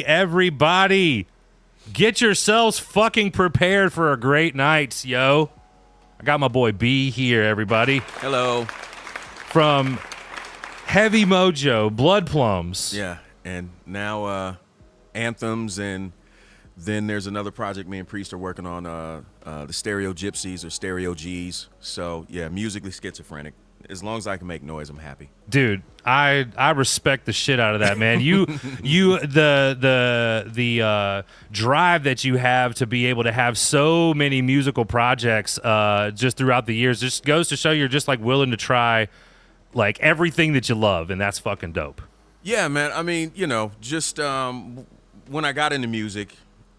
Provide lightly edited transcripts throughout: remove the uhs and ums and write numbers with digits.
Everybody, get yourselves fucking prepared for a great night, yo. I got my boy B here, everybody. Hello. From Heavy Mojo, Blood Plums. Yeah, and now Anthems, and then there's another project me and Priest are working on, the Stereo Gypsies or Stereo G's. So, yeah, musically schizophrenic. As long as I can make noise, I'm happy. Dude, I respect the shit out of that, man. The drive that you have to be able to have so many musical projects just throughout the years just goes to show you're just like willing to try like everything that you love, and that's fucking dope. Yeah, man. I mean, you know, just when I got into music,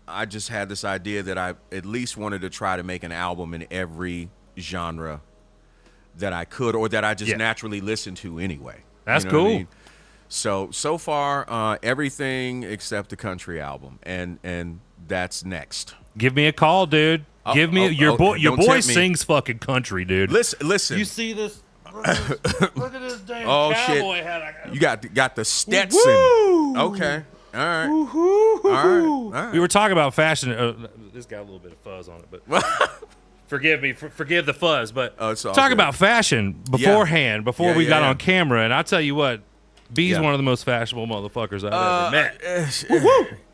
I just had this idea that I at least wanted to try to make an album in every genre that I could, or that I just naturally listen to anyway. That's cool. I mean? So far, everything except the country album, and that's next. Give me a call, dude. Your boy sings fucking country, dude. Listen. You see this? Look at this damn cowboy hat I got. You got the Stetson. Woo! Okay. All right. All right. We were talking about fashion. This got a little bit of fuzz on it, but forgive me. Forgive the fuzz. But talk about fashion beforehand, before we got on camera. And I'll tell you what, B's one of the most fashionable motherfuckers I've ever met.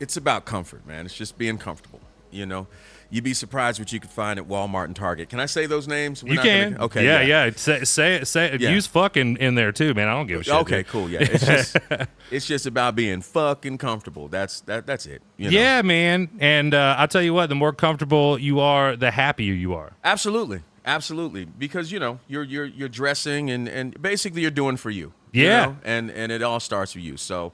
It's about comfort, man. It's just being comfortable, you know. You'd be surprised what you could find at Walmart and Target. Can I say those names? You can. Okay. Yeah. Say it. Use fucking in there too, man. I don't give a shit. Okay, cool. Yeah. It's just about being fucking comfortable. That's it. You know? Yeah, man. And I'll tell you what, the more comfortable you are, the happier you are. Absolutely. Because you know, you're dressing and basically you're doing for you. Yeah. You know? And it all starts with you. So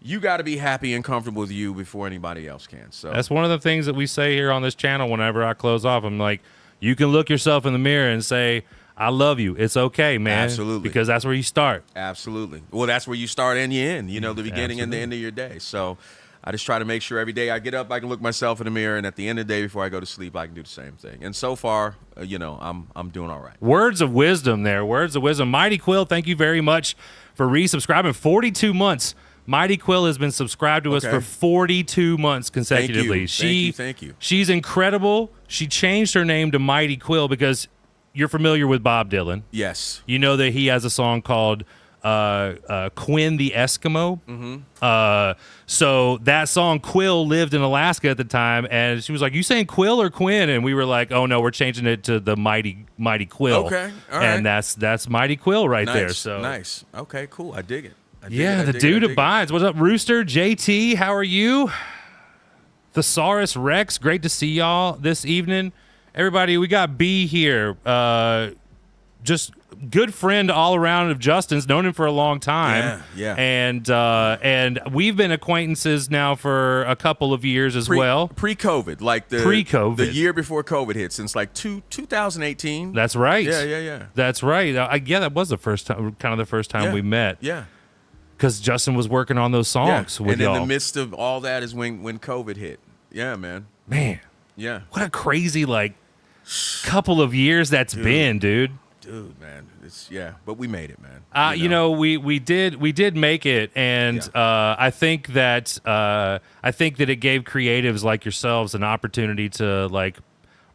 you got to be happy and comfortable with you before anybody else can. So that's one of the things that we say here on this channel whenever I close off. I'm like, you can look yourself in the mirror and say, I love you. It's okay, man. Absolutely. Because that's where you start. Absolutely. Well, that's where you start and you end, you know, the beginning and the end of your day. So I just try to make sure every day I get up, I can look myself in the mirror, and at the end of the day before I go to sleep, I can do the same thing. And so far, you know, I'm doing all right. Words of wisdom there. Words of wisdom. Mighty Quill, thank you very much for resubscribing. 42 months. Mighty Quill has been subscribed to us for 42 months consecutively. Thank you. She's incredible. She changed her name to Mighty Quill because you're familiar with Bob Dylan. Yes. You know that he has a song called Quinn the Eskimo. Mm-hmm. So that song, Quill lived in Alaska at the time, and she was like, you saying Quill or Quinn? And we were like, oh no, we're changing it to the Mighty Quill. Okay. All right. And that's Mighty Quill right there. So nice. Okay, cool. I dig it. The dude abides. What's up, Rooster? JT, how are you? Thesaurus Rex, great to see y'all this evening. Everybody, we got B here. Just good friend all around of Justin's, known him for a long time. Yeah. And we've been acquaintances now for a couple of years as well. Pre-COVID, like the year before COVID hit, since like 2018. That's right. Yeah. That's right. That was the first time we met. Yeah. Because Justin was working on those songs with y'all. And in the midst of all that is when COVID hit. Yeah, man. Yeah. What a crazy couple of years that's been, dude. Dude, man. But we made it, man. You know, we did make it, and I think that it gave creatives like yourselves an opportunity to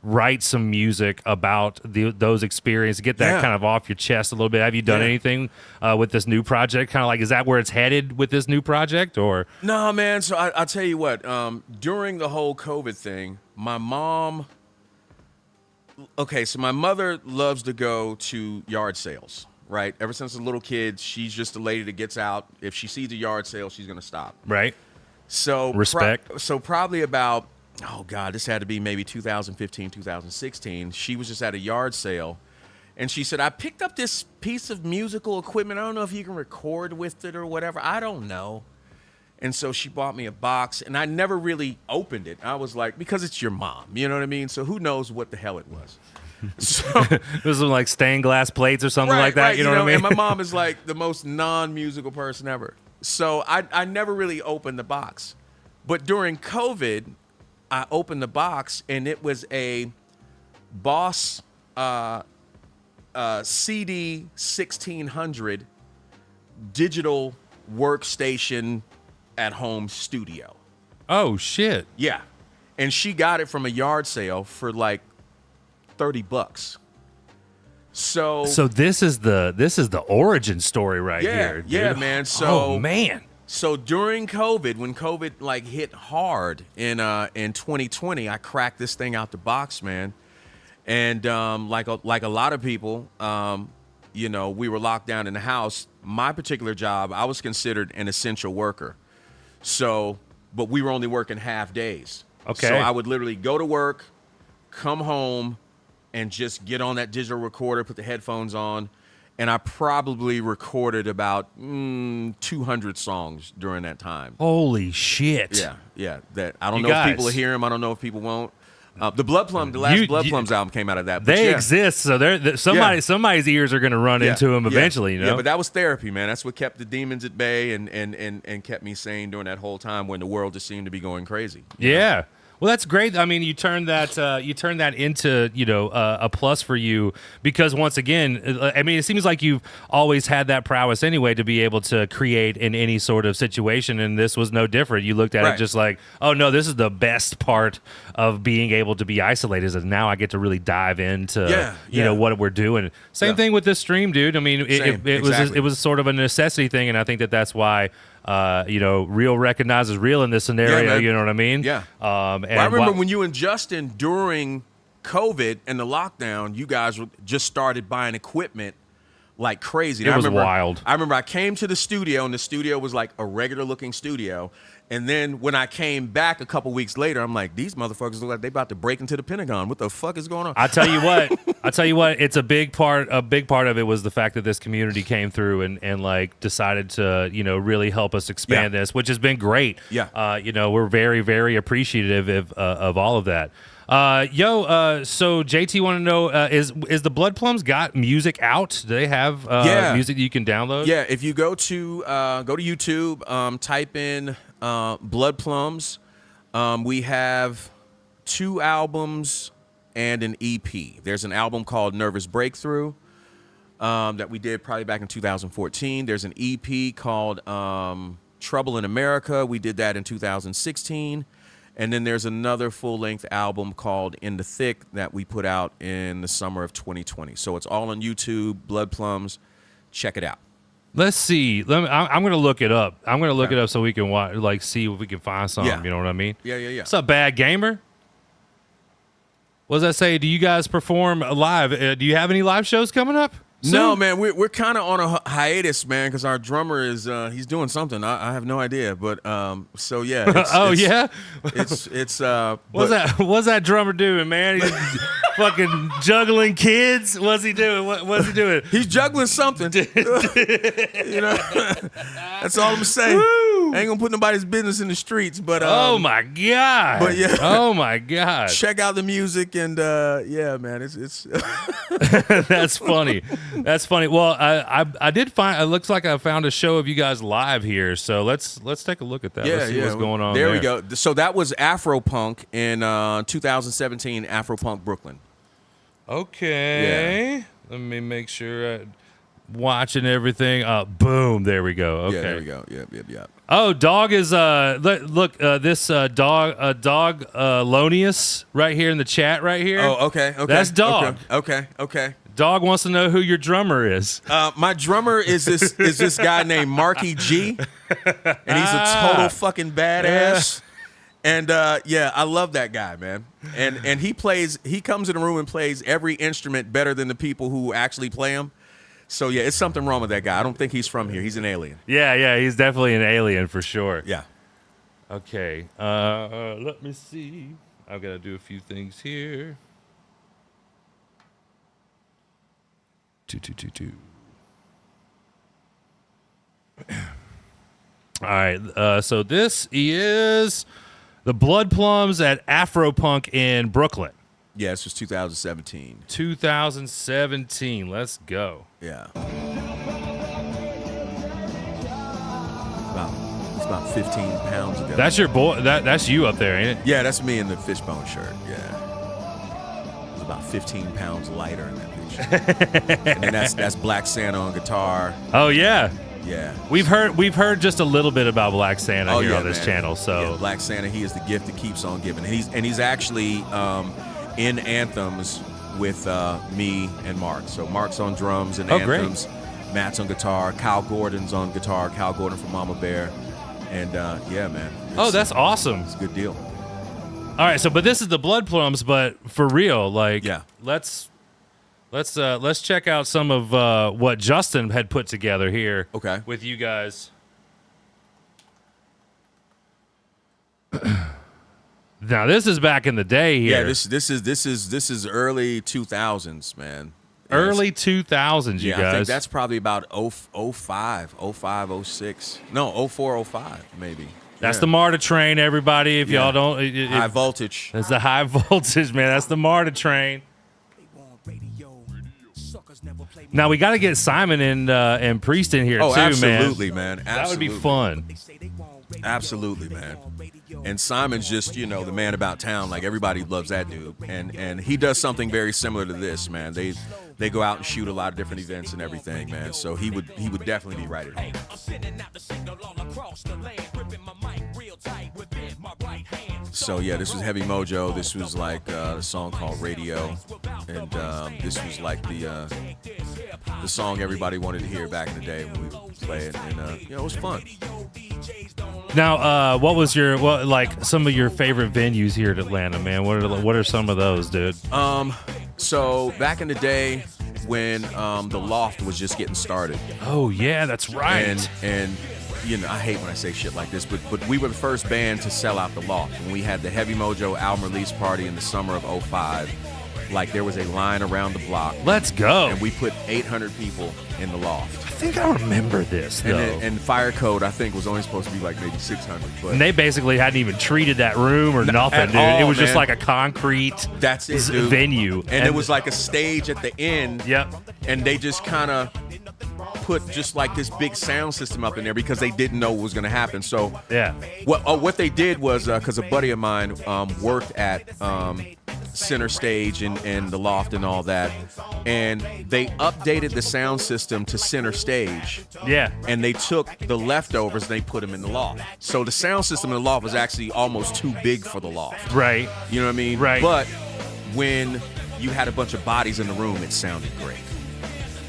write some music about those experiences, get that kind of off your chest a little bit. Have you done anything with this new project? Kind of is that where it's headed with this new project, or? No, man. So I'll tell you what. During the whole COVID thing, my mom. Okay, so my mother loves to go to yard sales, right? Ever since a little kid, she's just a lady that gets out. If she sees a yard sale, she's gonna stop. Right. So respect. So probably about. Oh, God, this had to be maybe 2015, 2016. She was just at a yard sale, and she said, I picked up this piece of musical equipment. I don't know if you can record with it or whatever. I don't know. And so she bought me a box, and I never really opened it. I was like, because it's your mom, you know what I mean? So who knows what the hell it was. So, this was like stained glass plates or something like that, you know what I mean? And my mom is like the most non-musical person ever. So I never really opened the box. But during COVID, I opened the box, and it was a Boss CD 1600 digital workstation at home studio. Oh shit. Yeah. And she got it from a yard sale for like $30. So this is the origin story right here, dude. Yeah, man. So oh man. So during COVID, when COVID like hit hard in 2020, I cracked this thing out the box, man. And like a lot of people, you know, we were locked down in the house. My particular job, I was considered an essential worker. So, but we were only working half days. Okay. So I would literally go to work, come home, and just get on that digital recorder, put the headphones on, and I probably recorded about 200 songs during that time. Holy shit. Yeah. That I don't know if people will hear them. I don't know if people won't. The last Blood Plums album came out of that. But they exist, so somebody's ears are going to run into them eventually. You know? Yeah, but that was therapy, man. That's what kept the demons at bay and kept me sane during that whole time when the world just seemed to be going crazy. Yeah. Well, that's great. I mean, you turned that into, you know, a plus for you because once again, I mean, it seems like you've always had that prowess anyway to be able to create in any sort of situation, and this was no different. You looked at it just like, oh no, this is the best part of being able to be isolated. Is now I get to really dive into, you know, what we're doing. Same thing with this stream, dude. I mean, it was sort of a necessity thing, and I think that's why. You know, real recognizes real in this scenario. You know what I mean? Yeah. And I remember when you and Justin during COVID and the lockdown, you guys just started buying equipment like crazy. And it was wild. I remember I came to the studio, and the studio was like a regular looking studio. And then when I came back a couple weeks later, I'm like, these motherfuckers look like they about to break into the Pentagon. What the fuck is going on? I tell you what, it's a big part of it was the fact that this community came through and like decided to, you know, really help us expand this, which has been great. Yeah. You know, we're very, very appreciative of all of that. So JT want to know, is the Blood Plums got music out? Do they have music that you can download? Yeah, if you go to YouTube, type in Blood Plums, we have 2 albums and an EP. There's an album called Nervous Breakthrough that we did probably back in 2014. There's an EP called Trouble in America. We did that in 2016. And then there's another full-length album called In the Thick that we put out in the summer of 2020. So it's all on YouTube, Blood Plums. Check it out. Let's see. I'm going to look it up. I'm going to look it up so we can like see if we can find something. Yeah. You know what I mean? Yeah. What's up, Bad Gamer? What does that say? Do you guys perform live? Do you have any live shows coming up? No, man, we're kind of on a hiatus, man, because our drummer is he's doing something. I have no idea, but so yeah. What's that drummer doing, man? He's fucking juggling kids. What's he doing? What's he doing? He's juggling something. You know, that's all I'm saying. I ain't gonna put nobody's business in the streets, but oh my god, but yeah, oh my god, check out the music and yeah, man, it's that's funny. That's funny. Well, I did find. It looks like I found a show of you guys live here. So let's take a look at that. Let's see what's going on. There we go. So that was Afropunk in 2017. Afropunk Brooklyn. Okay. Yeah. Let me make sure. Watching everything. Boom. There we go. Okay. Yeah, there we go. Yep. Oh, dog is look this dog Lonius right here in the chat right here. Oh, okay. That's dog. Okay. Dog wants to know who your drummer is. My drummer is this guy named Marky G, and he's a total fucking badass. And yeah, I love that guy, man. And he comes in the room and plays every instrument better than the people who actually play them. So yeah, it's something wrong with that guy. I don't think he's from here. He's an alien. Yeah, he's definitely an alien for sure. Yeah. Okay. Let me see. I've got to do a few things here. 2. All right. So this is the Blood Plums at Afropunk in Brooklyn. Yeah, this was 2017. 2017. Let's go. Yeah. about 15 pounds ago. That's your boy. That's you up there, ain't it? Yeah, that's me in the Fishbone shirt. Yeah. It was about 15 pounds lighter in that picture. And then that's Black Santa on guitar. Oh yeah. Yeah. We've heard just a little bit about Black Santa here on this man. channel. So yeah, Black Santa, he is the gift that keeps on giving. And he's actually in anthems with me and Mark. So Mark's on drums and anthems. Great. Matt's on guitar. Kyle Gordon's on guitar. Kyle Gordon from Mama Bear. And yeah, man. Oh, that's awesome. It's a good deal. All right, so but this is the Blood Plums, but for real, like, yeah. Let's check out some of what Justin had put together here. Okay. With you guys. Now this is back in the day here. Yeah, this is early 2000s, man. Early 2000s, you guys. I think that's probably about 05, 06. No, 04, 05, maybe. That's the MARTA train, everybody. If y'all don't... high voltage. That's the high voltage, man. That's the MARTA train. Now, we got to get Simon and Priest in here, too, absolutely, man. Absolutely. That would be fun. Absolutely, man. And Simon's just, the man about town. Like, everybody loves that dude. And he does something very similar to this, man. They go out and shoot a lot of different events and everything, man. So he would definitely be right at home. So yeah, this was Heavy Mojo. This was like a song called Radio, and this was like the song everybody wanted to hear back in the day when we would play it, and it was fun. Now, what was some of your favorite venues here at Atlanta, man? What are some of those, dude? So back in the day when the Loft was just getting started. Oh yeah, that's right. And I hate when I say shit like this, but we were the first band to sell out the Loft. When we had the Heavy Mojo album release party in the summer of 05, like there was a line around the block. Let's go. And we put 800 people in the Loft. I think I remember this, though. And Fire Code, I think, was only supposed to be like maybe 600. But and they basically hadn't even treated that room or nothing, dude. It was just like a concrete venue. And it was like a stage at the end. Yep. And they just kind of put just like this big sound system up in there because they didn't know what was going to happen. So yeah, what they did was because a buddy of mine worked at Center Stage and the Loft and all that, and they updated the sound system to Center Stage. Yeah, and they took the leftovers and they put them in the Loft. So the sound system in the Loft was actually almost too big for the Loft. Right. You know what I mean? Right. But when you had a bunch of bodies in the room, it sounded great.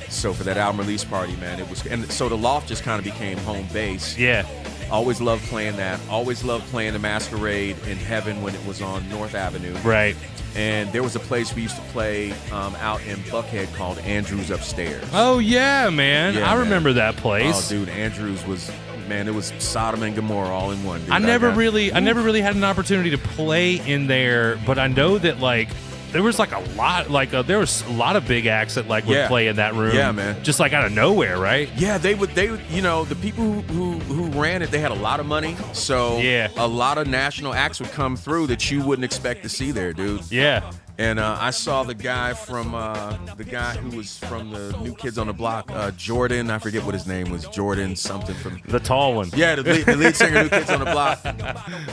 So for that album release party, man, it was, and so the Loft just kind of became home base. Yeah. Always loved playing that. Always loved playing the Masquerade in Heaven when it was on North Avenue. Right. And there was a place we used to play out in Buckhead called Andrews Upstairs. Oh yeah, man. Yeah, I remember that place. Oh, dude, Andrews was, man, it was Sodom and Gomorrah all in one. Dude. I never really had an opportunity to play in there, but I know that like there was like a lot, there was a lot of big acts that like would play in that room. Yeah, man. Just like out of nowhere, right? Yeah, they would, the people who ran it, they had a lot of money. So yeah, a lot of national acts would come through that you wouldn't expect to see there, dude. Yeah. And I saw the guy who was from the New Kids on the Block, Jordan. I forget what his name was. Jordan something from the tall one. Yeah, the lead singer, New Kids on the Block.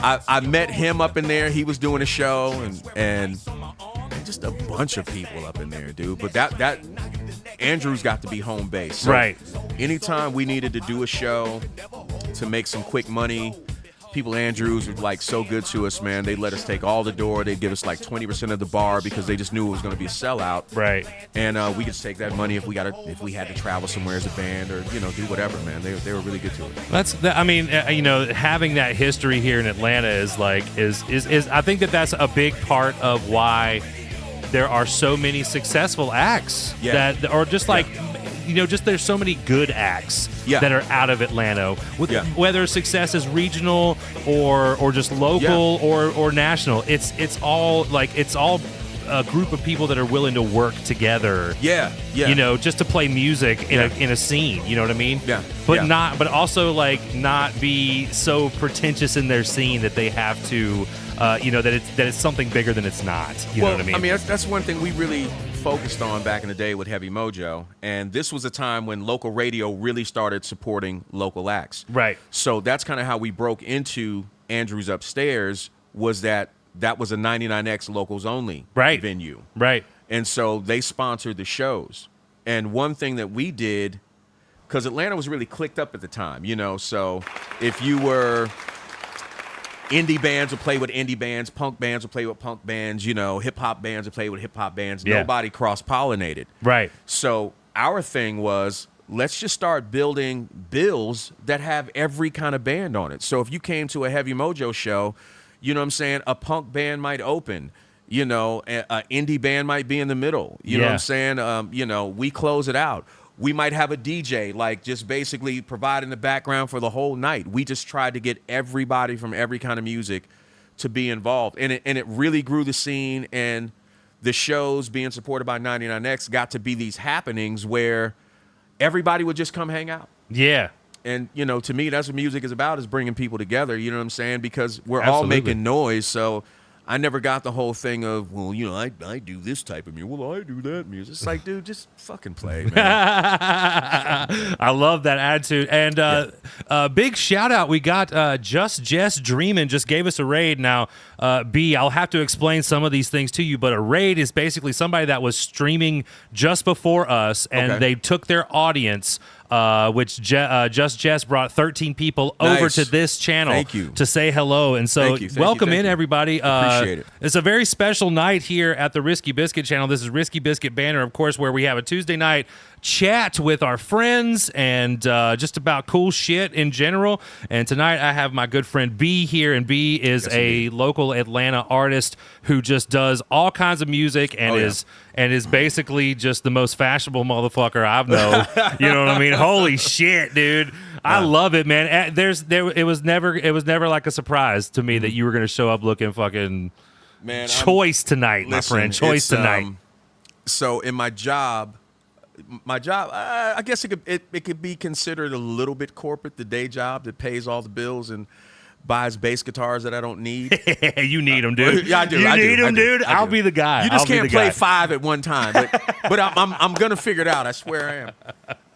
I met him up in there. He was doing a show, and just a bunch of people up in there, dude. But that Andrews got to be home base. So right. Anytime we needed to do a show to make some quick money, people Andrews were like so good to us, man. They let us take all the door. They'd give us like 20% of the bar because they just knew it was going to be a sellout. Right. And we could just take that money if we had to travel somewhere as a band or do whatever, man. They were really good to us. I mean, having that history here in Atlanta is I think that's a big part of why there are so many successful acts that are just like. Just there's so many good acts that are out of Atlanta. Whether success is regional or just local or national, it's all a group of people that are willing to work together. Just to play music in a scene. You know what I mean? Yeah. But also not be so pretentious in their scene that they have to, that it's something bigger than it's not. You know what I mean? I mean that's one thing we really focused on back in the day with Heavy Mojo, and this was a time when local radio really started supporting local acts. Right. So that's kind of how we broke into Andrews Upstairs, was that was a 99X locals only venue. Right. And so they sponsored the shows. And one thing that we did, because Atlanta was really clicked up at the time, you know, so if you were indie bands would play with indie bands, punk bands would play with punk bands, you know, hip-hop bands would play with hip-hop bands. Yeah. Nobody cross-pollinated. Right. So our thing was, let's just start building bills that have every kind of band on it. So if you came to a Heavy Mojo show, you know what I'm saying, a punk band might open. You know, an indie band might be in the middle. You know what I'm saying? You know, we close it out. We might have a DJ, like just basically providing the background for the whole night. We just tried to get everybody from every kind of music to be involved. And it really grew the scene, and the shows being supported by 99X got to be these happenings where everybody would just come hang out. Yeah. And, you know, to me, that's what music is about, is bringing people together. You know what I'm saying? Because we're all making noise. So I never got the whole thing of, well, you know, I do this type of music. Well, I do that music. It's like, dude, just fucking play, man. I love that attitude. And big shout out. We got Just Jess Dreamin' just gave us a raid. Now, B, I'll have to explain some of these things to you, but a raid is basically somebody that was streaming just before us, and they took their audience, which Just Jess brought 13 people over to this channel to say hello. And so welcome in, everybody. Appreciate it. It's a very special night here at the Risky Biscuit channel. This is Risky Biscuit Banner, of course, where we have a Tuesday night chat with our friends and just about cool shit in general. And tonight I have my good friend B here, and B is a local Atlanta artist who just does all kinds of music and is basically just the most fashionable motherfucker I've known. You know what I mean? Holy shit, dude. I love it, man. It was never like a surprise to me that you were going to show up looking fucking choice tonight, my friend. Choice tonight. So in my job, I guess it could be considered a little bit corporate, the day job that pays all the bills and buys bass guitars that I don't need. You need them, dude. Yeah, I do. You I need do. them, dude. I'll be the guy. You just can't play 5 at one time. But I'm gonna figure it out. I swear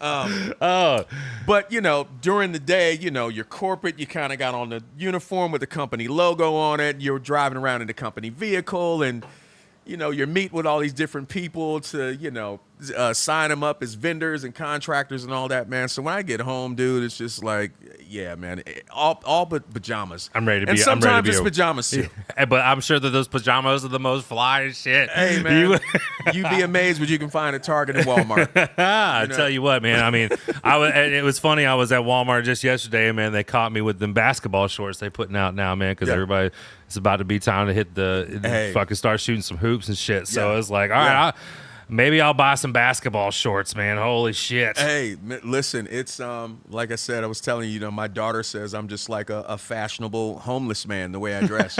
I am. But you know, during the day, you know, you're corporate. You kind of got on the uniform with the company logo on it. You're driving around in the company vehicle, and you know, you're meeting with all these different people to, you know, sign them up as vendors and contractors and all that, man. So when I get home, dude, it's just like, yeah, man, all but pajamas. I'm ready to be. And sometimes it's a pajamas too. But I'm sure that those pajamas are the most fly as shit. Hey, man, you'd be amazed what you can find at Target and Walmart. I tell you what, man. I mean, and it was funny. I was at Walmart just yesterday, and man, they caught me with them basketball shorts they're putting out now, man, because everybody. It's about to be time to hit fucking start shooting some hoops and shit. So it's like, all right, maybe I'll buy some basketball shorts, man. Holy shit. Hey, listen, it's like I said, I was telling you, you know, my daughter says I'm just like a fashionable homeless man the way I dress.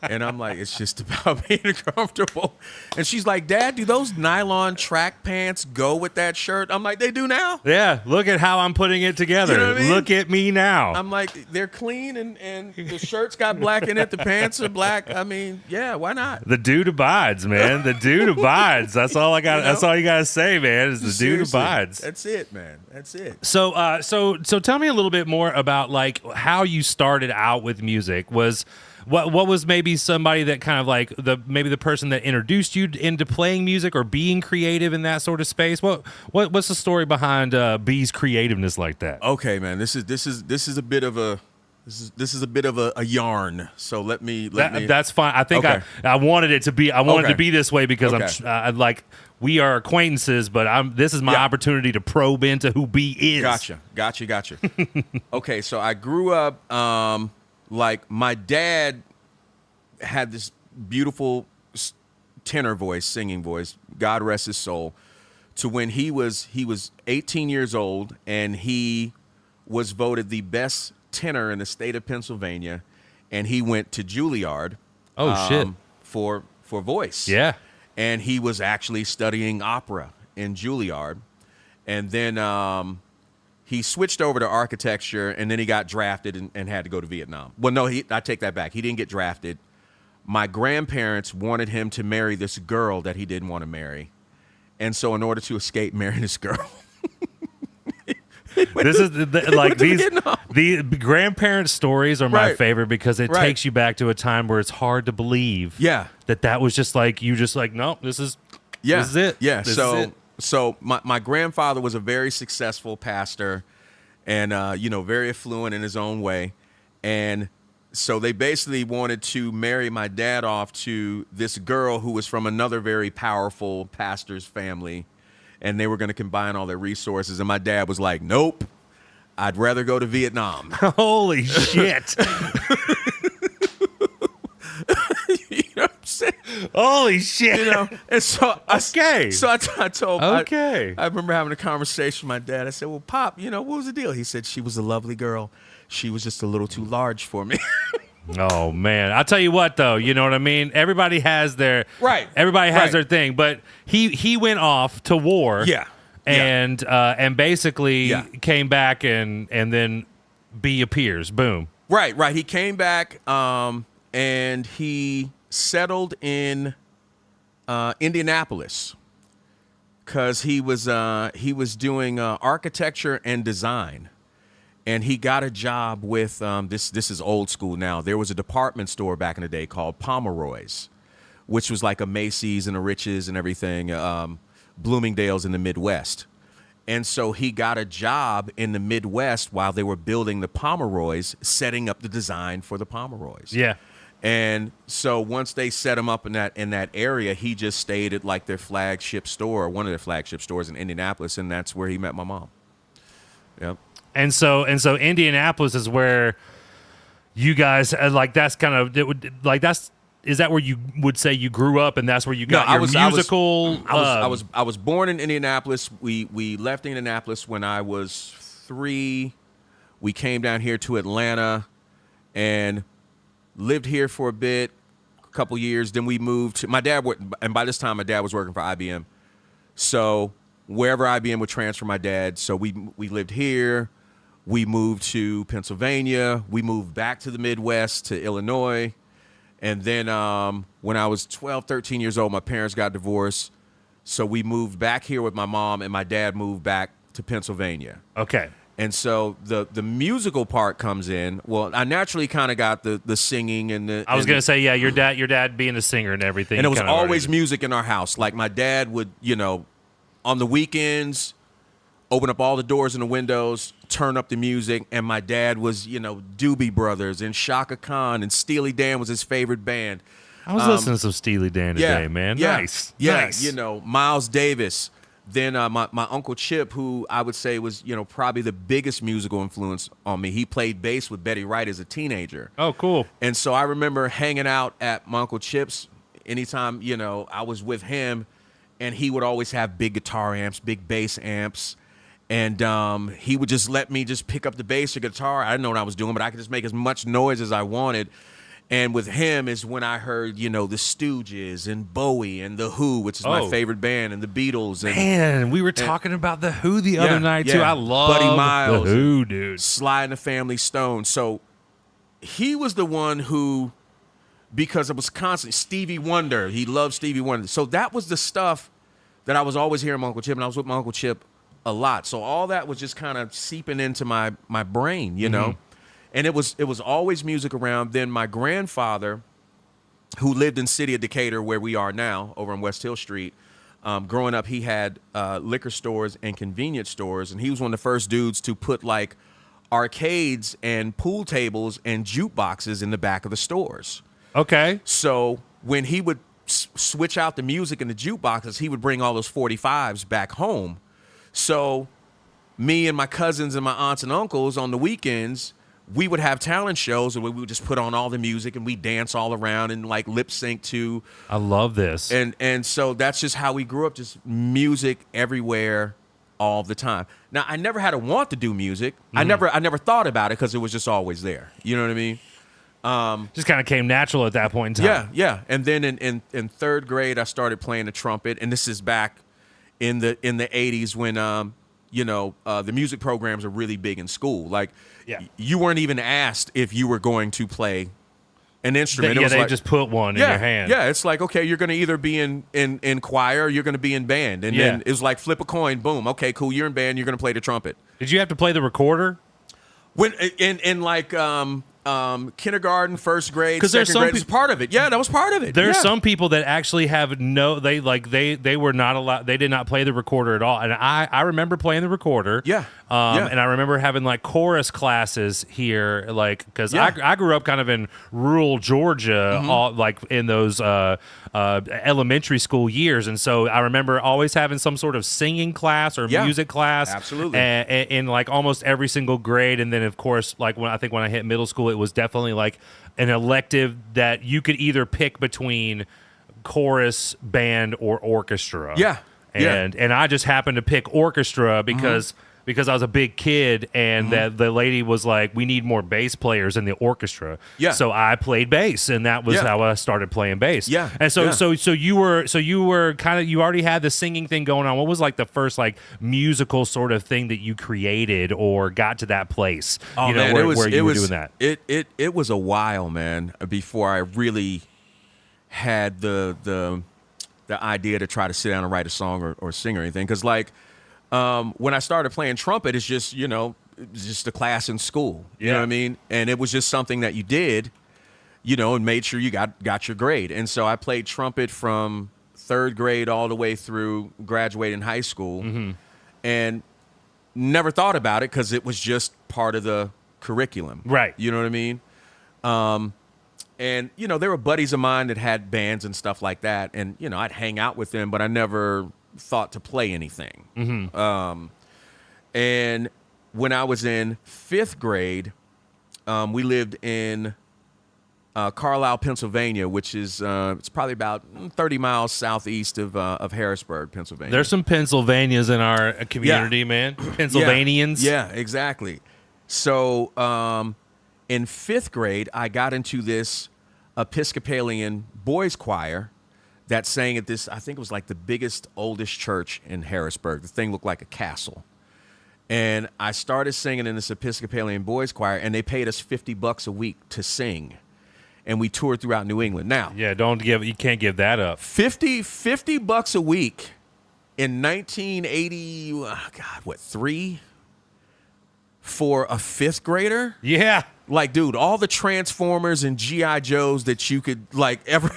And I'm like, it's just about being comfortable. And she's like, Dad, do those nylon track pants go with that shirt? I'm like, they do now. Yeah, look at how I'm putting it together. You know what I mean? Look at me now. I'm like, they're clean, and the shirt's got black in it. The pants are black. I mean, yeah, why not? The dude abides, man. The dude abides. That's all I got. You know? That's all you got to say, man, is the dude abides. That's it, man. That's it. So, so tell me a little bit more about like how you started out with music. What was maybe somebody that kind of like maybe the person that introduced you into playing music or being creative in that sort of space? What's the story behind B's creativeness like that? Okay, man, this is a bit of a yarn. So let me. That's fine. I think I wanted it to be. I wanted to be this way because I'm like we are acquaintances, but this is my opportunity to probe into who B is. Gotcha. Okay, so I grew up. Like my dad had this beautiful tenor voice, singing voice, God rest his soul, to when he was 18 years old, and he was voted the best tenor in the state of Pennsylvania, and he went to Juilliard. Shit. For voice. Yeah. And he was actually studying opera in Juilliard, and then he switched over to architecture, and then he got drafted and had to go to Vietnam. Well, no, I take that back. He didn't get drafted. My grandparents wanted him to marry this girl that he didn't want to marry. And so in order to escape marrying this girl, this is like the grandparent stories are my favorite because it takes you back to a time where it's hard to believe that was just like you just like, no, this is it. Yeah. This is it. So my grandfather was a very successful pastor and very affluent in his own way. And so they basically wanted to marry my dad off to this girl who was from another very powerful pastor's family. And they were going to combine all their resources. And my dad was like, nope, I'd rather go to Vietnam. Holy shit. You know what I'm saying? Holy shit. You know, and so I told okay. I remember having a conversation with my dad. I said, well, Pop, what was the deal? He said, she was a lovely girl. She was just a little too large for me. Oh man, I'll tell you what though, you know what I mean? Everybody has their their thing, but he went off to war. And basically came back and then B appears. Boom. Right. He came back and he settled in Indianapolis cuz he was doing architecture and design. And he got a job with this is old school now. There was a department store back in the day called Pomeroy's, which was like a Macy's and a Rich's and everything, Bloomingdale's in the Midwest. And so he got a job in the Midwest while they were building the Pomeroy's, setting up the design for the Pomeroy's. Yeah. And so once they set him up in that area, he just stayed at like their flagship store, one of their flagship stores in Indianapolis, and that's where he met my mom. Yep. And so Indianapolis is where you guys like. That's kind of is that where you would say you grew up, and that's where you got musical? I was born in Indianapolis. We left Indianapolis when I was 3. We came down here to Atlanta and lived here for a bit, a couple years. Then we moved to my dad, and by this time my dad was working for IBM. So wherever IBM would transfer my dad, so we lived here. We moved to Pennsylvania. We moved back to the Midwest, to Illinois. And then when I was 12, 13 years old, my parents got divorced. So we moved back here with my mom, and my dad moved back to Pennsylvania. Okay. And so the musical part comes in. Well, I naturally kind of got the singing and the. I was going to say, yeah, your dad being a singer and everything. And it was always music in our house. Like my dad would, on the weekends, open up all the doors and the windows, turn up the music, and my dad was, Doobie Brothers and Shaka Khan, and Steely Dan was his favorite band. I was listening to some Steely Dan today, man. Yeah, nice. Nice. Miles Davis. Then my Uncle Chip, who I would say was, probably the biggest musical influence on me. He played bass with Betty Wright as a teenager. Oh, cool. And so I remember hanging out at my Uncle Chip's anytime, I was with him, and he would always have big guitar amps, big bass amps. And he would just let me just pick up the bass or guitar. I didn't know what I was doing, but I could just make as much noise as I wanted. And with him is when I heard, the Stooges and Bowie and The Who, which is my favorite band, and the Beatles. And, man, we were talking about The Who the other night, too. I love Buddy Miles, The Who, dude. Sly and the Family Stone. So he was the one who, because it was constant, Stevie Wonder. He loved Stevie Wonder. So that was the stuff that I was always hearing my Uncle Chip, and I was with my Uncle Chip a lot. So all that was just kind of seeping into my brain, know? And it was always music around. Then my grandfather, who lived in city of Decatur, where we are now, over on West Hill Street, growing up, he had liquor stores and convenience stores, and he was one of the first dudes to put like arcades and pool tables and jukeboxes in the back of the stores. Okay. So when he would switch out the music in the jukeboxes, he would bring all those 45s back home. So me and my cousins and my aunts and uncles on the weekends, we would have talent shows, and we would just put on all the music, and we dance all around and like lip sync to. I love this. And so that's just how we grew up, just music everywhere all the time. Now, I never had a want to do music. I never thought about it because it was just always there. You know what I mean? Just kind of came natural at that point in time. Yeah. And then in third grade, I started playing the trumpet, and this is back in the 80s when the music programs are really big in school. Like, you weren't even asked if you were going to play an instrument. Yeah, it was they like, just put one in your hand. Yeah, it's like, okay, you're going to either be in choir or you're going to be in band. And then it was like flip a coin, boom. Okay, cool, you're in band, you're going to play the trumpet. Did you have to play the recorder? When in like kindergarten, first grade, Because second grade, it was part of it. Yeah, that was part of it. There are some people that actually have they were not allowed. They did not play the recorder at all. And I remember playing the recorder. Yeah. And I remember having like chorus classes here, like because I grew up kind of in rural Georgia, all like in those elementary school years, and so I remember always having some sort of singing class or music class. Absolutely. In like almost every single grade, and then of course like when I hit middle school, it was definitely like an elective that you could either pick between chorus, band, or orchestra. Yeah. And I just happened to pick orchestra because I was a big kid, and that the lady was like, "We need more bass players in the orchestra." Yeah. So I played bass, and that was how I started playing bass. Yeah. And so you were kind of, you already had the singing thing going on. What was like the first like musical sort of thing that you created or got to that place? Oh, you know, man, where you were doing that. It was a while, man, before I really had the idea to try to sit down and write a song or sing or anything. Because like when I started playing trumpet, it's just, you know, just a class in school. You know what I mean? And it was just something that you did, you know, and made sure you got your grade. And so I played trumpet from 3rd grade all the way through graduating high school, and never thought about it because it was just part of the curriculum. Right. You know what I mean? And, you know, there were buddies of mine that had bands and stuff like that. And, you know, I'd hang out with them, but I never thought to play anything. And when I was in 5th grade, we lived in Carlisle, Pennsylvania, which is it's probably about 30 miles southeast of Harrisburg, Pennsylvania. There's some Pennsylvanias in our community, man. Pennsylvanians. Yeah, exactly. So in 5th grade, I got into this Episcopalian boys choir that sang at this, I think it was like the biggest, oldest church in Harrisburg. The thing looked like a castle. And I started singing in this Episcopalian boys choir, and they paid us $50 a week to sing. And we toured throughout New England. Now, you can't give that up. $50 a week in 1980, 3? For a 5th grader? Yeah. Like, dude, all the Transformers and G.I. Joes that you could like ever.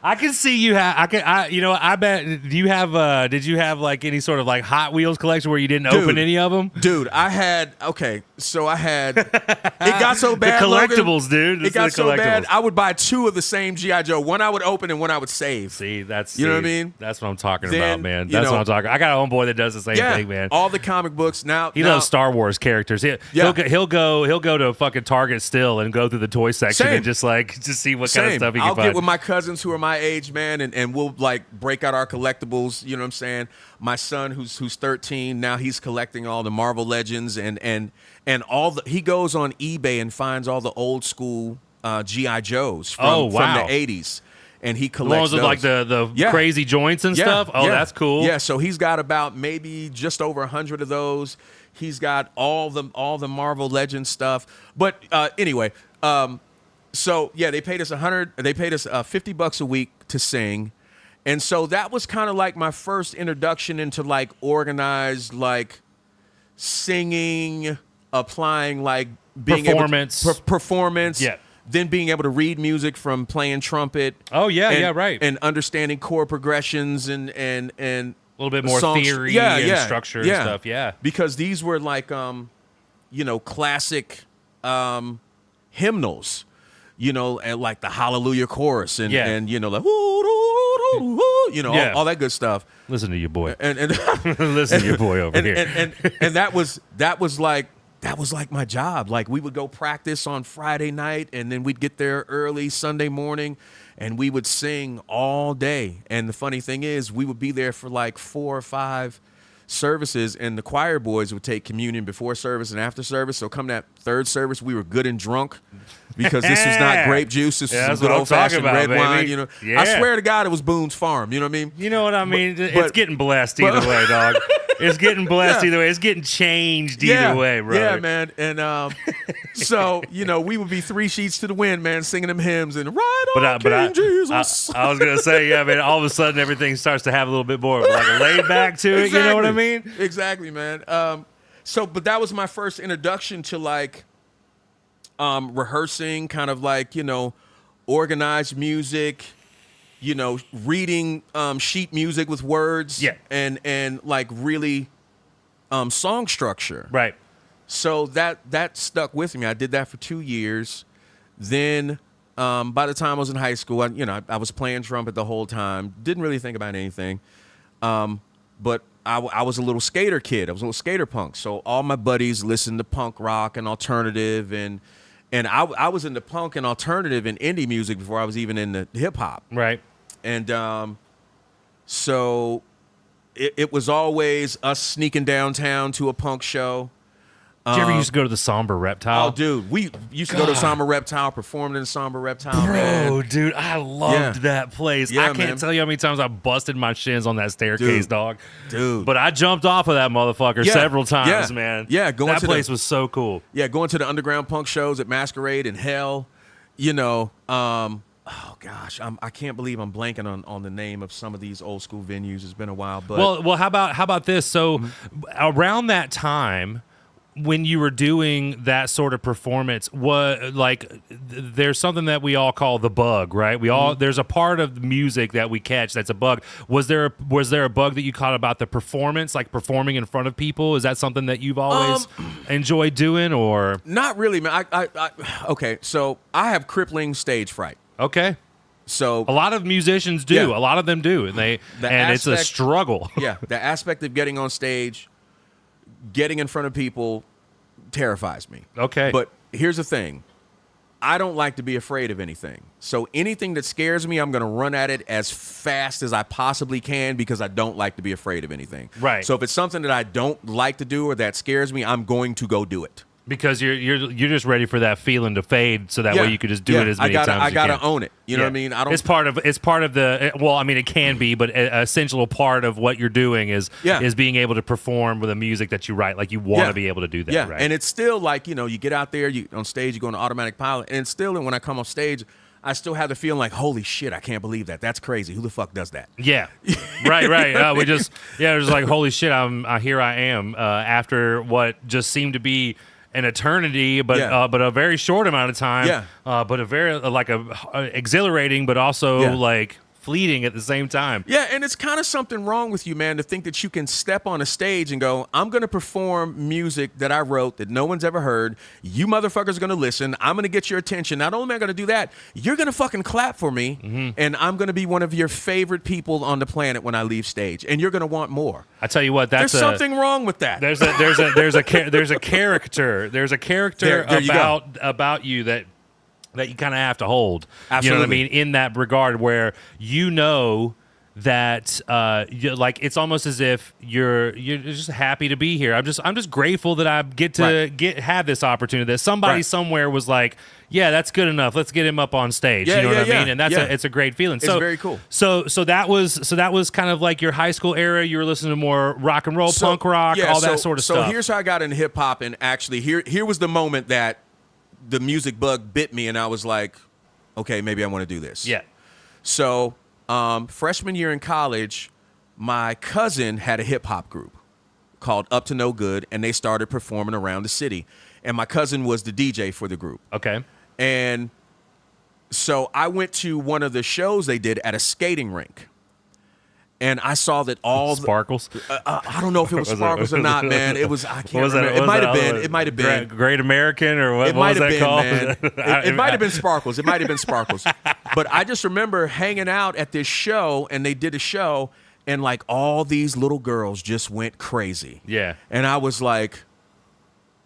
I can see you have. I bet. Do you have? Did you have like any sort of like Hot Wheels collection where you didn't open any of them? Dude, I had. Okay, so I had. It got so bad. The collectibles, Logan, dude. It got so bad. I would buy 2 of the same G.I. Joe. One I would open and one I would save. See, that's you know what I mean. That's what I'm talking about, man. That's what I'm talking. I got a homeboy that does the same thing, man. All the comic books now. He loves Star Wars characters. He'll go to fucking Target still and go through the toy section and just see what kind of stuff he can find. I'll get with my cousins who are my age, man, and we'll like break out our collectibles. You know what I'm saying? My son, who's 13 now, he's collecting all the Marvel Legends and all the. He goes on eBay and finds all the old school G.I. Joes from the 80s, and he collects the ones with like the crazy joints and stuff. Oh, that's cool. Yeah, so he's got about maybe just over 100 of those. He's got all the Marvel Legends stuff. But anyway, so yeah, they paid us $50 a week to sing. And so that was kind of like my first introduction into like organized like singing, applying like being performance. Yeah. Then being able to read music from playing trumpet. Oh yeah, right. And understanding chord progressions and a little bit more songs. theory and structure and stuff. Yeah. Because these were like classic hymnals, and like the Hallelujah chorus and like all that good stuff. Listen to your boy. And listen to your boy over here. And that was like my job. Like we would go practice on Friday night, and then we'd get there early Sunday morning, and we would sing all day. And the funny thing is, we would be there for like 4 or 5 services, and the choir boys would take communion before service and after service. So come that 3rd service, we were good and drunk because this was not grape juice. This was some good old-fashioned red wine. I swear to God, it was Boone's Farm. You know what I mean? You know what I mean? It's getting blessed either way, dog. It's getting blessed either way. It's getting changed either way, brother. Yeah, man. And so, we would be 3 sheets to the wind, man, singing them hymns and King Jesus. I was going to say, yeah, man, all of a sudden everything starts to have a little bit more like a laid back to it. Exactly. You know what I mean? Exactly, man. But that was my first introduction to like rehearsing, kind of like, organized music, reading sheet music with words, and like really song structure. Right. So that stuck with me. I did that for 2 years. Then by the time I was in high school, I was playing trumpet the whole time. Didn't really think about anything. But I was a little skater kid. I was a little skater punk. So all my buddies listened to punk rock and alternative, and I was into punk and alternative and indie music before I was even into hip hop. Right. And so it was always us sneaking downtown to a punk show. Did you ever used to go to the Somber Reptile? Oh, dude, we used to go to Somber Reptile, performed in the Somber Reptile. Bro, man. dude, I loved that place. Yeah, I can't tell you how many times I busted my shins on that staircase, dog. Dude. But I jumped off of that motherfucker several times, man. Yeah, that place was so cool. Yeah, going to the underground punk shows at Masquerade and Hell, oh gosh, I can't believe I'm blanking on the name of some of these old school venues. It's been a while, but well, how about this? So around that time, when you were doing that sort of performance, there's something that we all call the bug, right? There's a part of the music that we catch that's a bug. Was there a bug that you caught about the performance, like performing in front of people? Is that something that you've always enjoyed doing, or not really, man? Okay, so I have crippling stage fright. Okay. So a lot of musicians do. Yeah. A lot of them do, and it's a struggle. Yeah, the aspect of getting on stage, getting in front of people, terrifies me. Okay. But here's the thing. I don't like to be afraid of anything. So anything that scares me, I'm going to run at it as fast as I possibly can because I don't like to be afraid of anything. Right. So if it's something that I don't like to do or that scares me, I'm going to go do it. Because you're just ready for that feeling to fade, so that way you could just do it as many times as you can. I gotta own it. You know what I mean? It's part of the. Well, I mean, it can be, but an essential part of what you're doing is being able to perform with the music that you write. Like you want to be able to do that. Yeah, right? And it's still like you get out there, you on stage, you go on automatic pilot, and still when I come off stage, I still have the feeling like, holy shit, I can't believe that. That's crazy. Who the fuck does that? Yeah, right. We just it was like, holy shit, here I am after what just seemed to be an eternity, but a very short amount of time. Yeah. But a very exhilarating, but also like fleeting at the same time. Yeah, and it's kind of something wrong with you, man, to think that you can step on a stage and go, I'm going to perform music that I wrote that no one's ever heard. You motherfuckers are going to listen. I'm going to get your attention. Not only am I going to do that, you're going to fucking clap for me, and I'm going to be one of your favorite people on the planet when I leave stage, and you're going to want more. I tell you what, there's something wrong with that. There's a character about you that you kind of have to hold. Absolutely. You know what I mean? In that regard, where that it's almost as if you're just happy to be here. I'm just grateful that I get to have this opportunity. That somebody somewhere was like, yeah, that's good enough. Let's get him up on stage. You know what I mean? And it's a great feeling. It's very cool. So that was kind of like your high school era. You were listening to more rock and roll, punk rock, all that sort of stuff. So here's how I got into hip hop, and actually here was the moment that the music bug bit me, and I was like, okay, maybe I want to do this. Yeah. So freshman year in college, my cousin had a hip hop group called Up to No Good, and they started performing around the city. And my cousin was the DJ for the group. Okay. And so I went to one of the shows they did at a skating rink. And I saw that all Sparkles. I don't know if it was Sparkles or not, man. It was. I can't remember. It might have been. It might have been Great American, or what was that called? Man. It might have been Sparkles. It might have been Sparkles. But I just remember hanging out at this show, and they did a show, and like all these little girls just went crazy. Yeah. And I was like,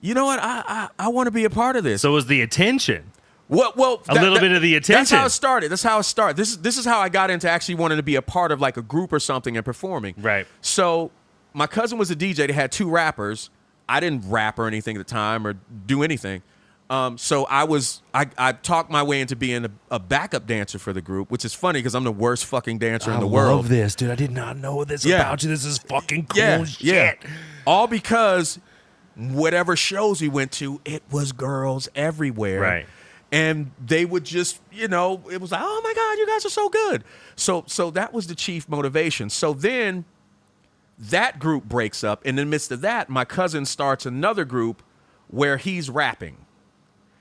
you know what? I want to be a part of this. So it was the attention. Well, a little bit of the attention. That's how it started. This is how I got into actually wanting to be a part of like a group or something and performing. Right. So my cousin was a DJ. They had 2 rappers. I didn't rap or anything at the time or do anything. So I talked my way into being a backup dancer for the group, which is funny because I'm the worst fucking dancer in the world. I love this, dude. I did not know this about you. This is fucking cool shit. Yeah. All because whatever shows we went to, it was girls everywhere. Right. And they would just, it was like, oh my God, you guys are so good. So that was the chief motivation. So then that group breaks up. And in the midst of that, my cousin starts another group where he's rapping.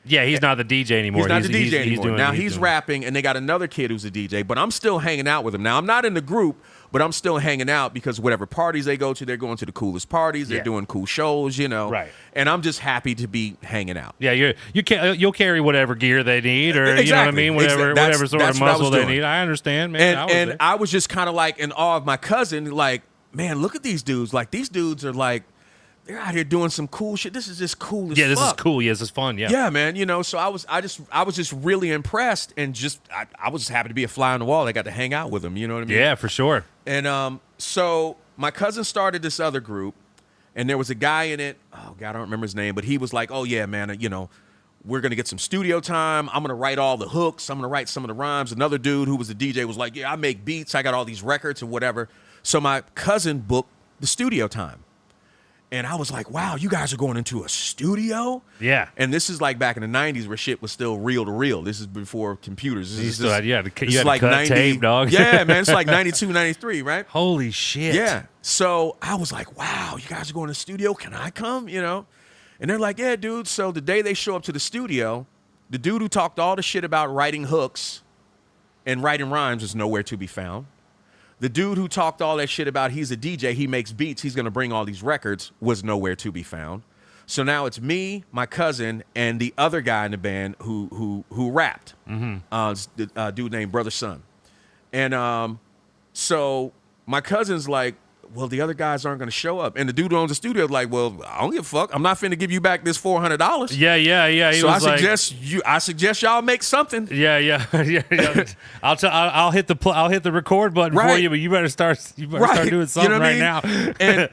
Yeah, he's not the DJ anymore. He's not the DJ anymore. Now he's rapping, and they got another kid who's a DJ, but I'm still hanging out with him. Now, I'm not in the group, but I'm still hanging out because whatever parties they go to, they're going to the coolest parties. They're doing cool shows, Right. And I'm just happy to be hanging out. Yeah, you'll carry whatever gear they need, or you know what I mean, whatever sort of muscle they need. I understand, man. I was just kind of like in awe of my cousin. Like, man, look at these dudes. Like, these dudes are like, they're out here doing some cool shit. This is just cool as fuck. Yeah, this is cool. Yeah, this is fun. Yeah. Yeah, man. So I was just really impressed, and I was just happy to be a fly on the wall. I got to hang out with them. You know what I mean? Yeah, for sure. And so my cousin started this other group, and there was a guy in it. Oh God, I don't remember his name, but he was like, "Oh yeah, man. We're gonna get some studio time. I'm gonna write all the hooks. I'm gonna write some of the rhymes." Another dude who was a DJ was like, "Yeah, I make beats. I got all these records and whatever." So my cousin booked the studio time. And I was like, wow, you guys are going into a studio? Yeah. And this is like back in the 90s where shit was still reel to reel. This is before computers. You had to cut tape, dog. Yeah, man. It's like 92, 93, right? Holy shit. Yeah. So I was like, wow, you guys are going to the studio? Can I come? And they're like, yeah, dude. So the day they show up to the studio, the dude who talked all the shit about writing hooks and writing rhymes was nowhere to be found. The dude who talked all that shit about he's a DJ, he makes beats, he's going to bring all these records, was nowhere to be found. So now it's me, my cousin, and the other guy in the band who rapped. The dude named Brother Son. And so my cousin's like, well, the other guys aren't going to show up. And the dude who owns the studio is like, well, I don't give a fuck. I'm not finna give you back this $400. Yeah. So I suggest y'all make something. Yeah. I'll hit the record button for you, but you better start doing something now. and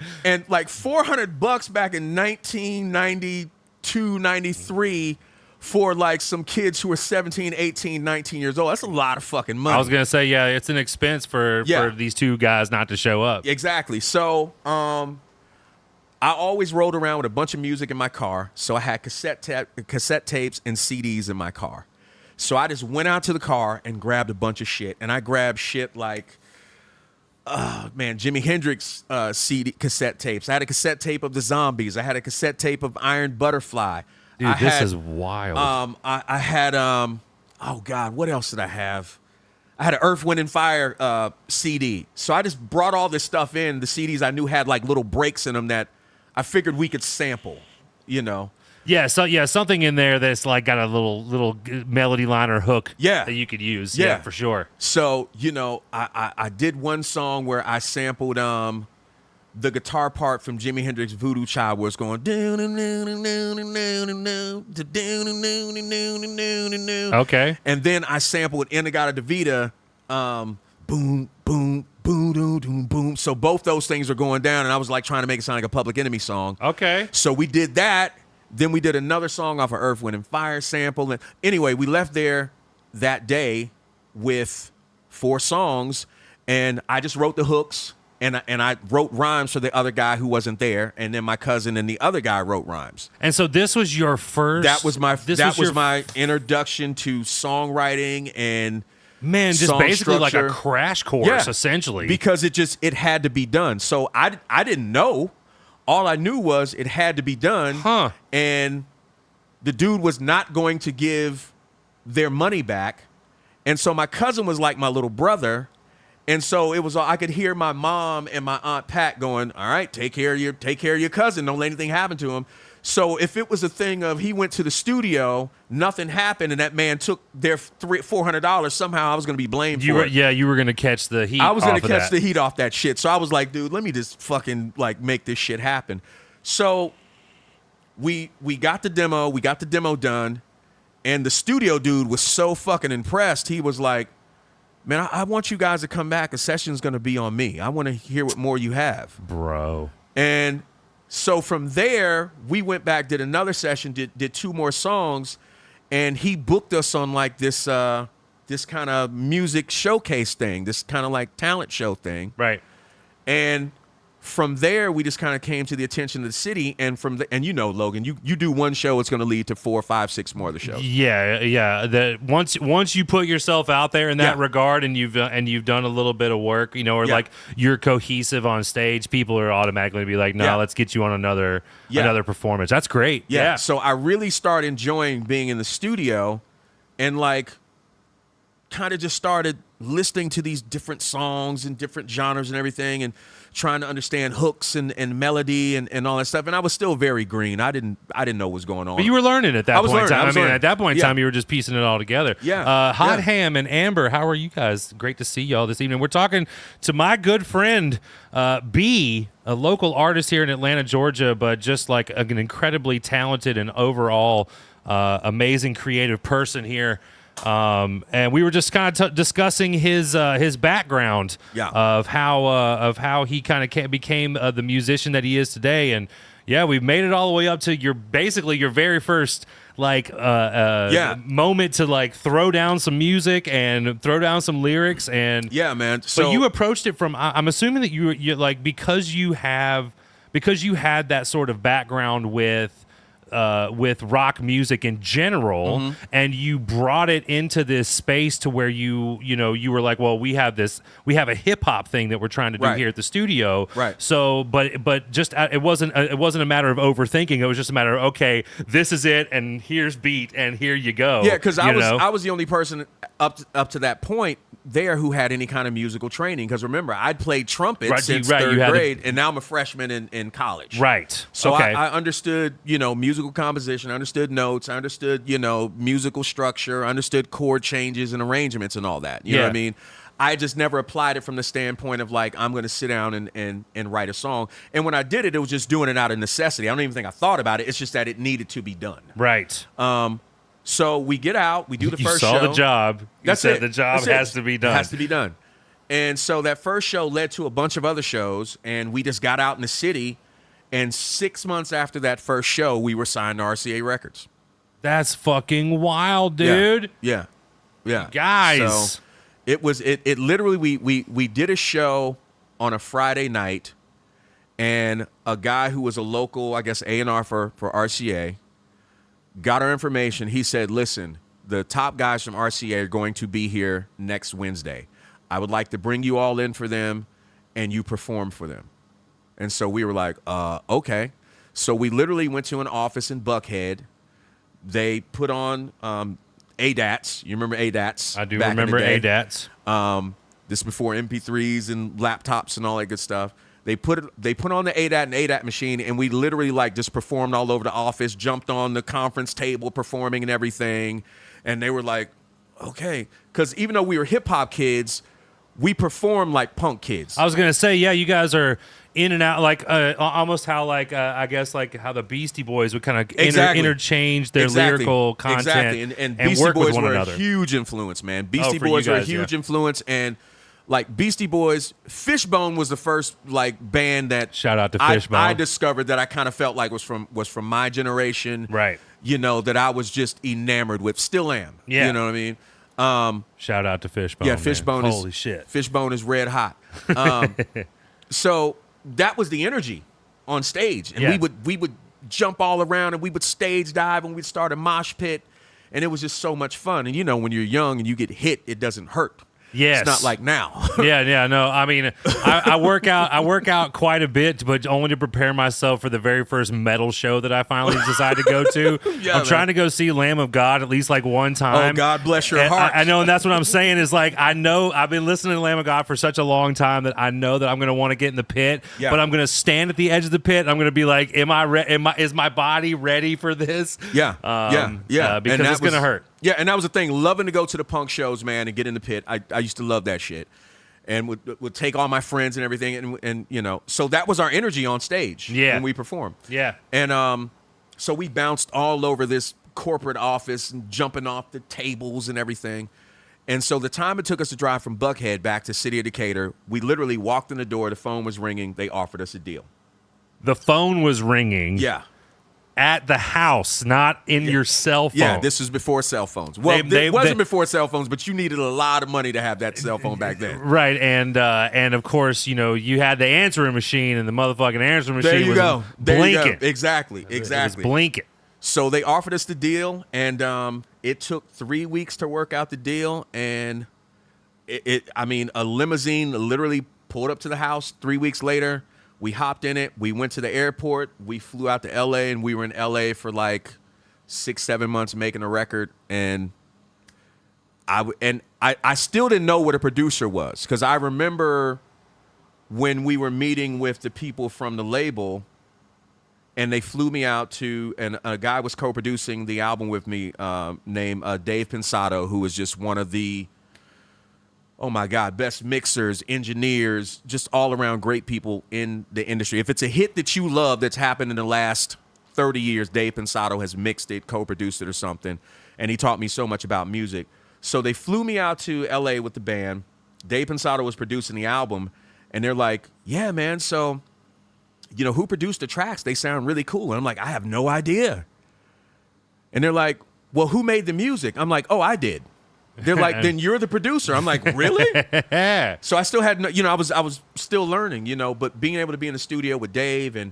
like $400 back in 1992, 93 for like some kids who are 17, 18, 19 years old. That's a lot of fucking money. I was going to say, yeah, it's an expense for these two guys not to show up. Exactly. So I always rode around with a bunch of music in my car. So I had cassette tapes and CDs in my car. So I just went out to the car and grabbed a bunch of shit. And I grabbed shit like, Jimi Hendrix cassette tapes. I had a cassette tape of the Zombies. I had a cassette tape of Iron Butterfly. Dude, this is wild. I had, oh God, what else did I have? I had an Earth, Wind, and Fire CD. So I just brought all this stuff in. The CDs I knew had like little breaks in them that I figured we could sample, Yeah, something in there that's like got a little melody line or hook that you could use. Yeah, for sure. So, I did one song where I sampled the guitar part from Jimi Hendrix Voodoo Child where it's going okay. And then I sampled Inagata Davida boom, boom, boom, boom, boom, boom. So both those things are going down, and I was like trying to make it sound like a Public Enemy song. Okay. So we did that. Then we did another song off of Earth, Wind, and Fire sample. And anyway, we left there that day with 4 songs, and I just wrote the hooks. And I wrote rhymes for the other guy who wasn't there, and then my cousin and the other guy wrote rhymes. And so this was your first. That was my introduction to songwriting and just basically structure. Like a crash course, essentially. Because it had to be done. So I didn't know. All I knew was it had to be done. And the dude was not going to give their money back, and so my cousin was like my little brother. And so it was. I could hear my mom and my Aunt Pat going, "All right, take care of your cousin. Don't let anything happen to him." So if it was a thing of he went to the studio, nothing happened, and that man took their $400, somehow I was going to be blamed for it. You were going to catch the heat. I was going to catch the heat off that shit. So I was like, dude, let me just fucking like make this shit happen. So we got the demo done, and the studio dude was so fucking impressed. He was like, man, I want you guys to come back. A session's going to be on me. I want to hear what more you have. Bro. And So from there, we went back, did another session, did 2 more songs, and he booked us on like this this kind of music showcase thing, this kind of like talent show thing. Right. And from there, we just kind of came to the attention of the city, and and Logan, you do one show, it's going to lead to 4, 5, 6 more of the shows. Yeah. Once you put yourself out there in that regard, and you've done a little bit of work, like you're cohesive on stage, people are automatically be like, no, let's get you on another performance. That's great. Yeah. So I really started enjoying being in the studio, and like kind of just started listening to these different songs and different genres and everything, and trying to understand hooks and melody and all that stuff. And I was still very green. I didn't know what was going on. But you were learning at that point in time. Learning. At that point in time, you were just piecing it all together. Yeah. Hot Ham and Amber, how are you guys? Great to see y'all this evening. We're talking to my good friend, B, a local artist here in Atlanta, Georgia, but just like an incredibly talented and overall amazing creative person here. And we were just kind of discussing his background of how he kind of became the musician that he is today. And we've made it all the way up to your very first moment to like throw down some music and throw down some lyrics. And man. So, but you approached it from, I'm assuming that you like, because you had that sort of background with rock music in general, and you brought it into this space to where you were like, well, we have a hip hop thing that we're trying to do here at the studio. Right. So, but just it wasn't a matter of overthinking. It was just a matter of, okay, this is it, and here's beat, and here you go. Yeah, because I was the only person up to that point there who had any kind of musical training. Because remember, I'd played trumpet since third grade, and now I'm a freshman in college. Right. So I understood, musical composition, I understood notes, I understood, musical structure, I understood chord changes and arrangements and all that. You know what I mean? I just never applied it from the standpoint of like, I'm going to sit down and write a song. And when I did it, it was just doing it out of necessity. I don't even think I thought about it. It's just that it needed to be done. Right. So we get out, we do the first show. You saw the job. That's said it. The job has to be done. It has to be done. And so that first show led to a bunch of other shows, and we just got out in the city. And 6 months after that first show, we were signed to RCA Records. That's fucking wild, dude. Yeah. Guys. So it literally, we did a show on a Friday night, and a guy who was a local, I guess, A&R for RCA got our information. He said, listen, the top guys from RCA are going to be here next Wednesday. I would like to bring you all in for them, and you perform for them. And so we were like, okay. So we literally went to an office in Buckhead. They put on ADATs. You remember ADATs? I do remember ADATs. This is before MP3s and laptops and all that good stuff. They put on the ADAT and ADAT machine, and we literally like just performed all over the office, jumped on the conference table performing and everything. And they were like, okay. Because even though we were hip-hop kids, we performed like punk kids. I was going to say, you guys are in and out, like almost how I guess like how the Beastie Boys would kind of interchange their lyrical content and and Beastie work Boys with one were another. A huge influence, man. Beastie for Boys you were guys, a huge influence, and like Beastie Boys, Fishbone was the first like band that shout out to Fishbone I discovered that I kind of felt like was from my generation, right? That I was just enamored with, still am. Yeah, you know what I mean. Shout out to Fishbone. Yeah, Fishbone holy shit. Fishbone is red hot. So that was the energy on stage, and we would jump all around, and we would stage dive, and we'd start a mosh pit, and it was just so much fun. And when you're young and you get hit, it doesn't hurt. Yes. It's not like now. No. I mean, I work out quite a bit, but only to prepare myself for the very first metal show that I finally decided to go to. I'm trying to go see Lamb of God at least like one time. Oh, God bless your heart. I know, and that's what I'm saying is like, I know I've been listening to Lamb of God for such a long time that I know that I'm going to want to get in the pit, but I'm going to stand at the edge of the pit. I'm going to be like, is my body ready for this? Yeah. Because it's going to hurt. Yeah, and that was the thing. Loving to go to the punk shows, man, and get in the pit. I used to love that shit, and would take all my friends and everything, and so that was our energy on stage when we performed. Yeah, and so we bounced all over this corporate office and jumping off the tables and everything. And so the time it took us to drive from Buckhead back to City of Decatur, we literally walked in the door. The phone was ringing. They offered us a deal. the phone was ringing. Yeah. At the house, not in your cell phone. Yeah, this was before cell phones. Well, it wasn't before cell phones, but you needed a lot of money to have that cell phone back then. Right, and of course, you know, you had the answering machine, and the motherfucking answering machine was blinking. Exactly. It was blinking. So they offered us the deal, and it took 3 weeks to work out the deal, and I mean, a limousine literally pulled up to the house 3 weeks later. We hopped in it. We went to the airport. We flew out to L.A., and we were in L.A. for like 6-7 months making a record. And I still didn't know what a producer was, because I remember when we were meeting with the people from the label, and they flew me out to, and a guy was co-producing the album with me named Dave Pensato, who was just one of the, oh my God, best mixers, engineers, just all around great people in the industry. If it's a hit that you love that's happened in the last 30 years, Dave Pensato has mixed it, co-produced it or something. And he taught me so much about music. So they flew me out to LA with the band. Dave Pensato was producing the album. And they're like, yeah, man, so, you know, who produced the tracks? They sound really cool. And I'm like, I have no idea. And they're like, well, who made the music? I'm like, oh, I did. They're like, then you're the producer. I'm like, really? So I still had no, you know, I was still learning, you know, but being able to be in the studio with Dave, and,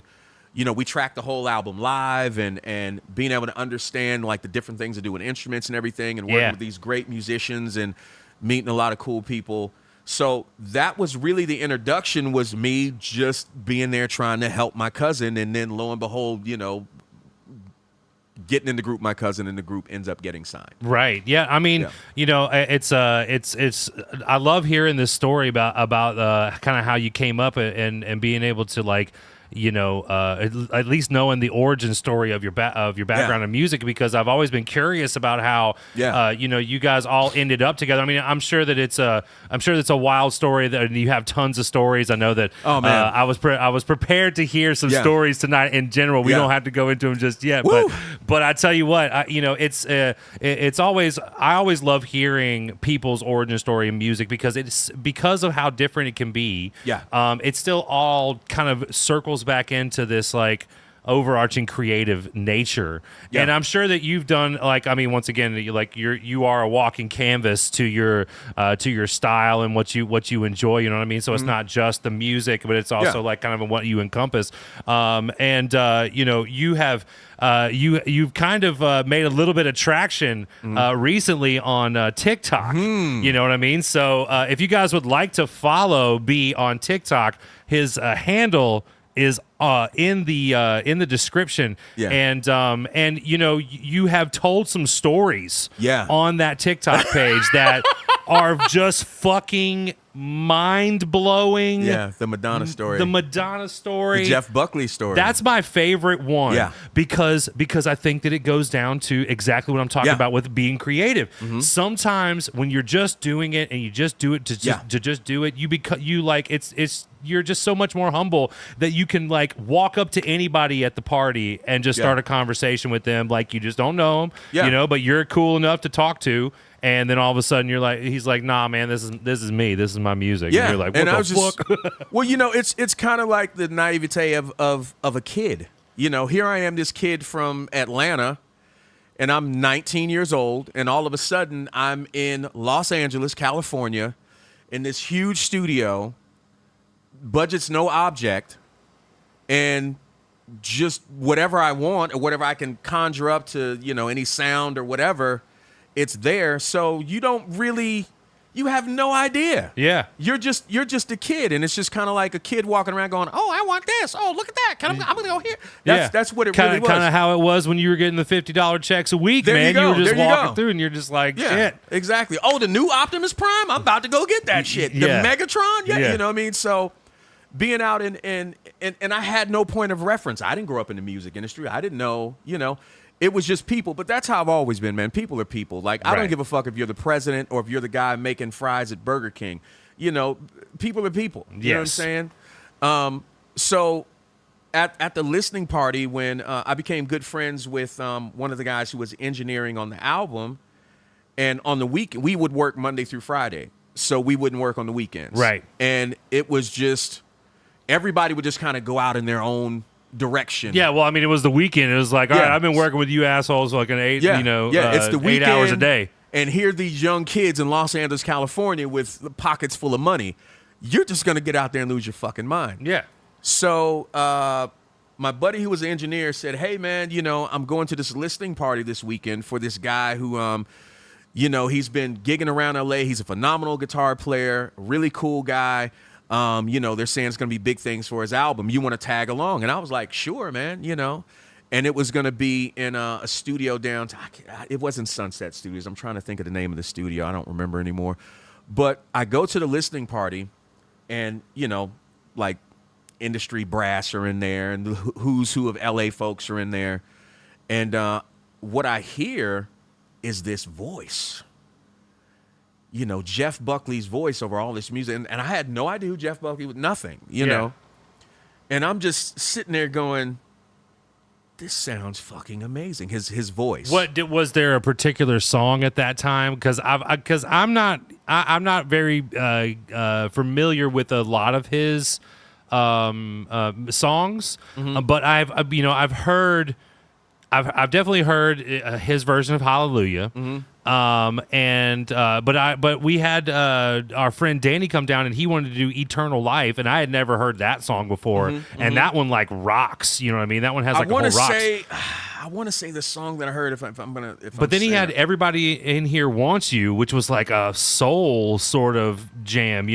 you know, we tracked the whole album live, and being able to understand like the different things to do with instruments and everything, and working with these great musicians and meeting a lot of cool people. So that was really the introduction, was me just being there trying to help my cousin. And then lo and behold, you know, getting in the group, my cousin in the group ends up getting signed. Right. Yeah. I mean, you know, it's I love hearing this story about kind of how you came up and being able to, like, you know, at least knowing the origin story of your background in music, because I've always been curious about how you know, you guys all ended up together. I mean, I'm sure it's a wild story, that you have tons of stories. I know that. Oh man, I was prepared to hear some stories tonight. In general, we don't have to go into them just yet. But I tell you what, you know, it's always, I always love hearing people's origin story in music, because of how different it can be. It still all kind of circles back into this like overarching creative nature. And I'm sure that you've done, like, I mean, once again, you are a walking canvas to your style and what you enjoy, you know what I mean? So it's not just the music, but it's also like kind of what you encompass. You know, you have you've kind of made a little bit of traction recently on TikTok. You know what I mean? So if you guys would like to follow B on TikTok, his handle is in the description. And you know, you have told some stories on that TikTok page that are just fucking mind-blowing. The Madonna story. The Jeff Buckley story. That's my favorite one. Because I think that it goes down to exactly what I'm talking about with being creative. Sometimes when you're just doing it, and you just do it to just do it, you're just so much more humble that you can like walk up to anybody at the party and just start a conversation with them, like you just don't know them, you know, but you're cool enough to talk to. And then all of a sudden you're like, he's like, nah, man, this is me. This is my music. And you're like, what the fuck? Well, you know, it's kind of like the naivete of a kid. You know, here I am, this kid from Atlanta, and I'm 19 years old, and all of a sudden I'm in Los Angeles, California, in this huge studio, budget's no object, and just whatever I want or whatever I can conjure up to, you know, any sound or whatever, it's there. So you have no idea. You're just a kid, and it's just kind of like a kid walking around going, "Oh, I want this. Oh, look at that. I'm gonna go here." That's what it really was. Kind of how it was when you were getting the $50 checks a week, man. You were just walking through, and you're just like, shit. Exactly. Oh, the new Optimus Prime. I'm about to go get that shit. The Megatron. You know what I mean? So being out and I had no point of reference. I didn't grow up in the music industry. I didn't know, you know. It was just people, but that's how I've always been, man. People are people. Like, I don't give a fuck if you're the president or if you're the guy making fries at Burger King. You know, people are people. You know what I'm saying? So at the listening party, when I became good friends with one of the guys who was engineering on the album, and on the week, we would work Monday through Friday. So we wouldn't work on the weekends. And it was just, everybody would just kind of go out in their own direction. Yeah, well, I mean, it was the weekend. It was like, all Yeah. right, I've been working with you assholes like an eight, it's the 8 weekend, hours a day. And here are these young kids in Los Angeles, California with pockets full of money. You're just going to get out there and lose your fucking mind. Yeah. So my buddy who was an engineer said, hey, man, I'm going to this listening party this weekend for this guy who, he's been gigging around L.A. He's a phenomenal guitar player, really cool guy. They're saying it's going to be big things for his album. You want to tag along? And I was like, sure, man, And it was going to be in a studio downtown. It wasn't Sunset Studios. I'm trying to think of the name of the studio. I don't remember anymore. But I go to the listening party, and, like industry brass are in there, and the who's who of L.A. folks are in there. And what I hear is this voice. Jeff Buckley's voice over all this music. And I had no idea who Jeff Buckley was, nothing, know. And I'm just sitting there going, this sounds fucking amazing. His voice. Was there a particular song at that time? Because I'm not very familiar with a lot of his songs, but I've definitely heard his version of Hallelujah. But we had our friend Danny come down, and he wanted to do Eternal Life, and I had never heard that song before, and that one like rocks. You know what I mean? That one has like a whole rocks. I want to say the song that I heard. But then he had Everybody in Here Wants You, which was like a soul sort of jam.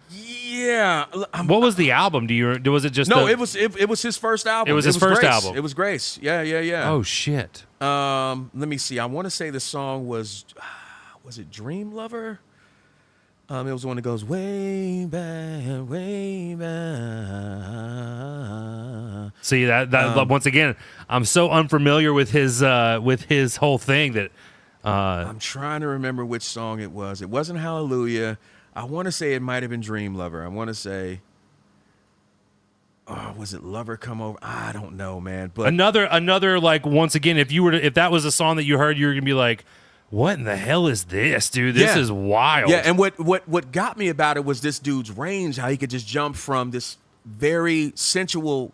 Yeah. What was the album? Was it just no? It was his first album. It was his first Grace. album. It was Grace. Yeah. Oh shit. Let me see. I want to say the song was it Dream Lover? It was the one that goes way back, way back. See that once again, I'm so unfamiliar with his whole thing that I'm trying to remember which song it was. It wasn't Hallelujah. I want to say it might have been Dream Lover. I want to say, was it Lover Come Over? I don't know, man. But another like once again, if that was a song that you heard, you were gonna be like, what in the hell is this, dude? This is wild. Yeah, and what got me about it was this dude's range, how he could just jump from this very sensual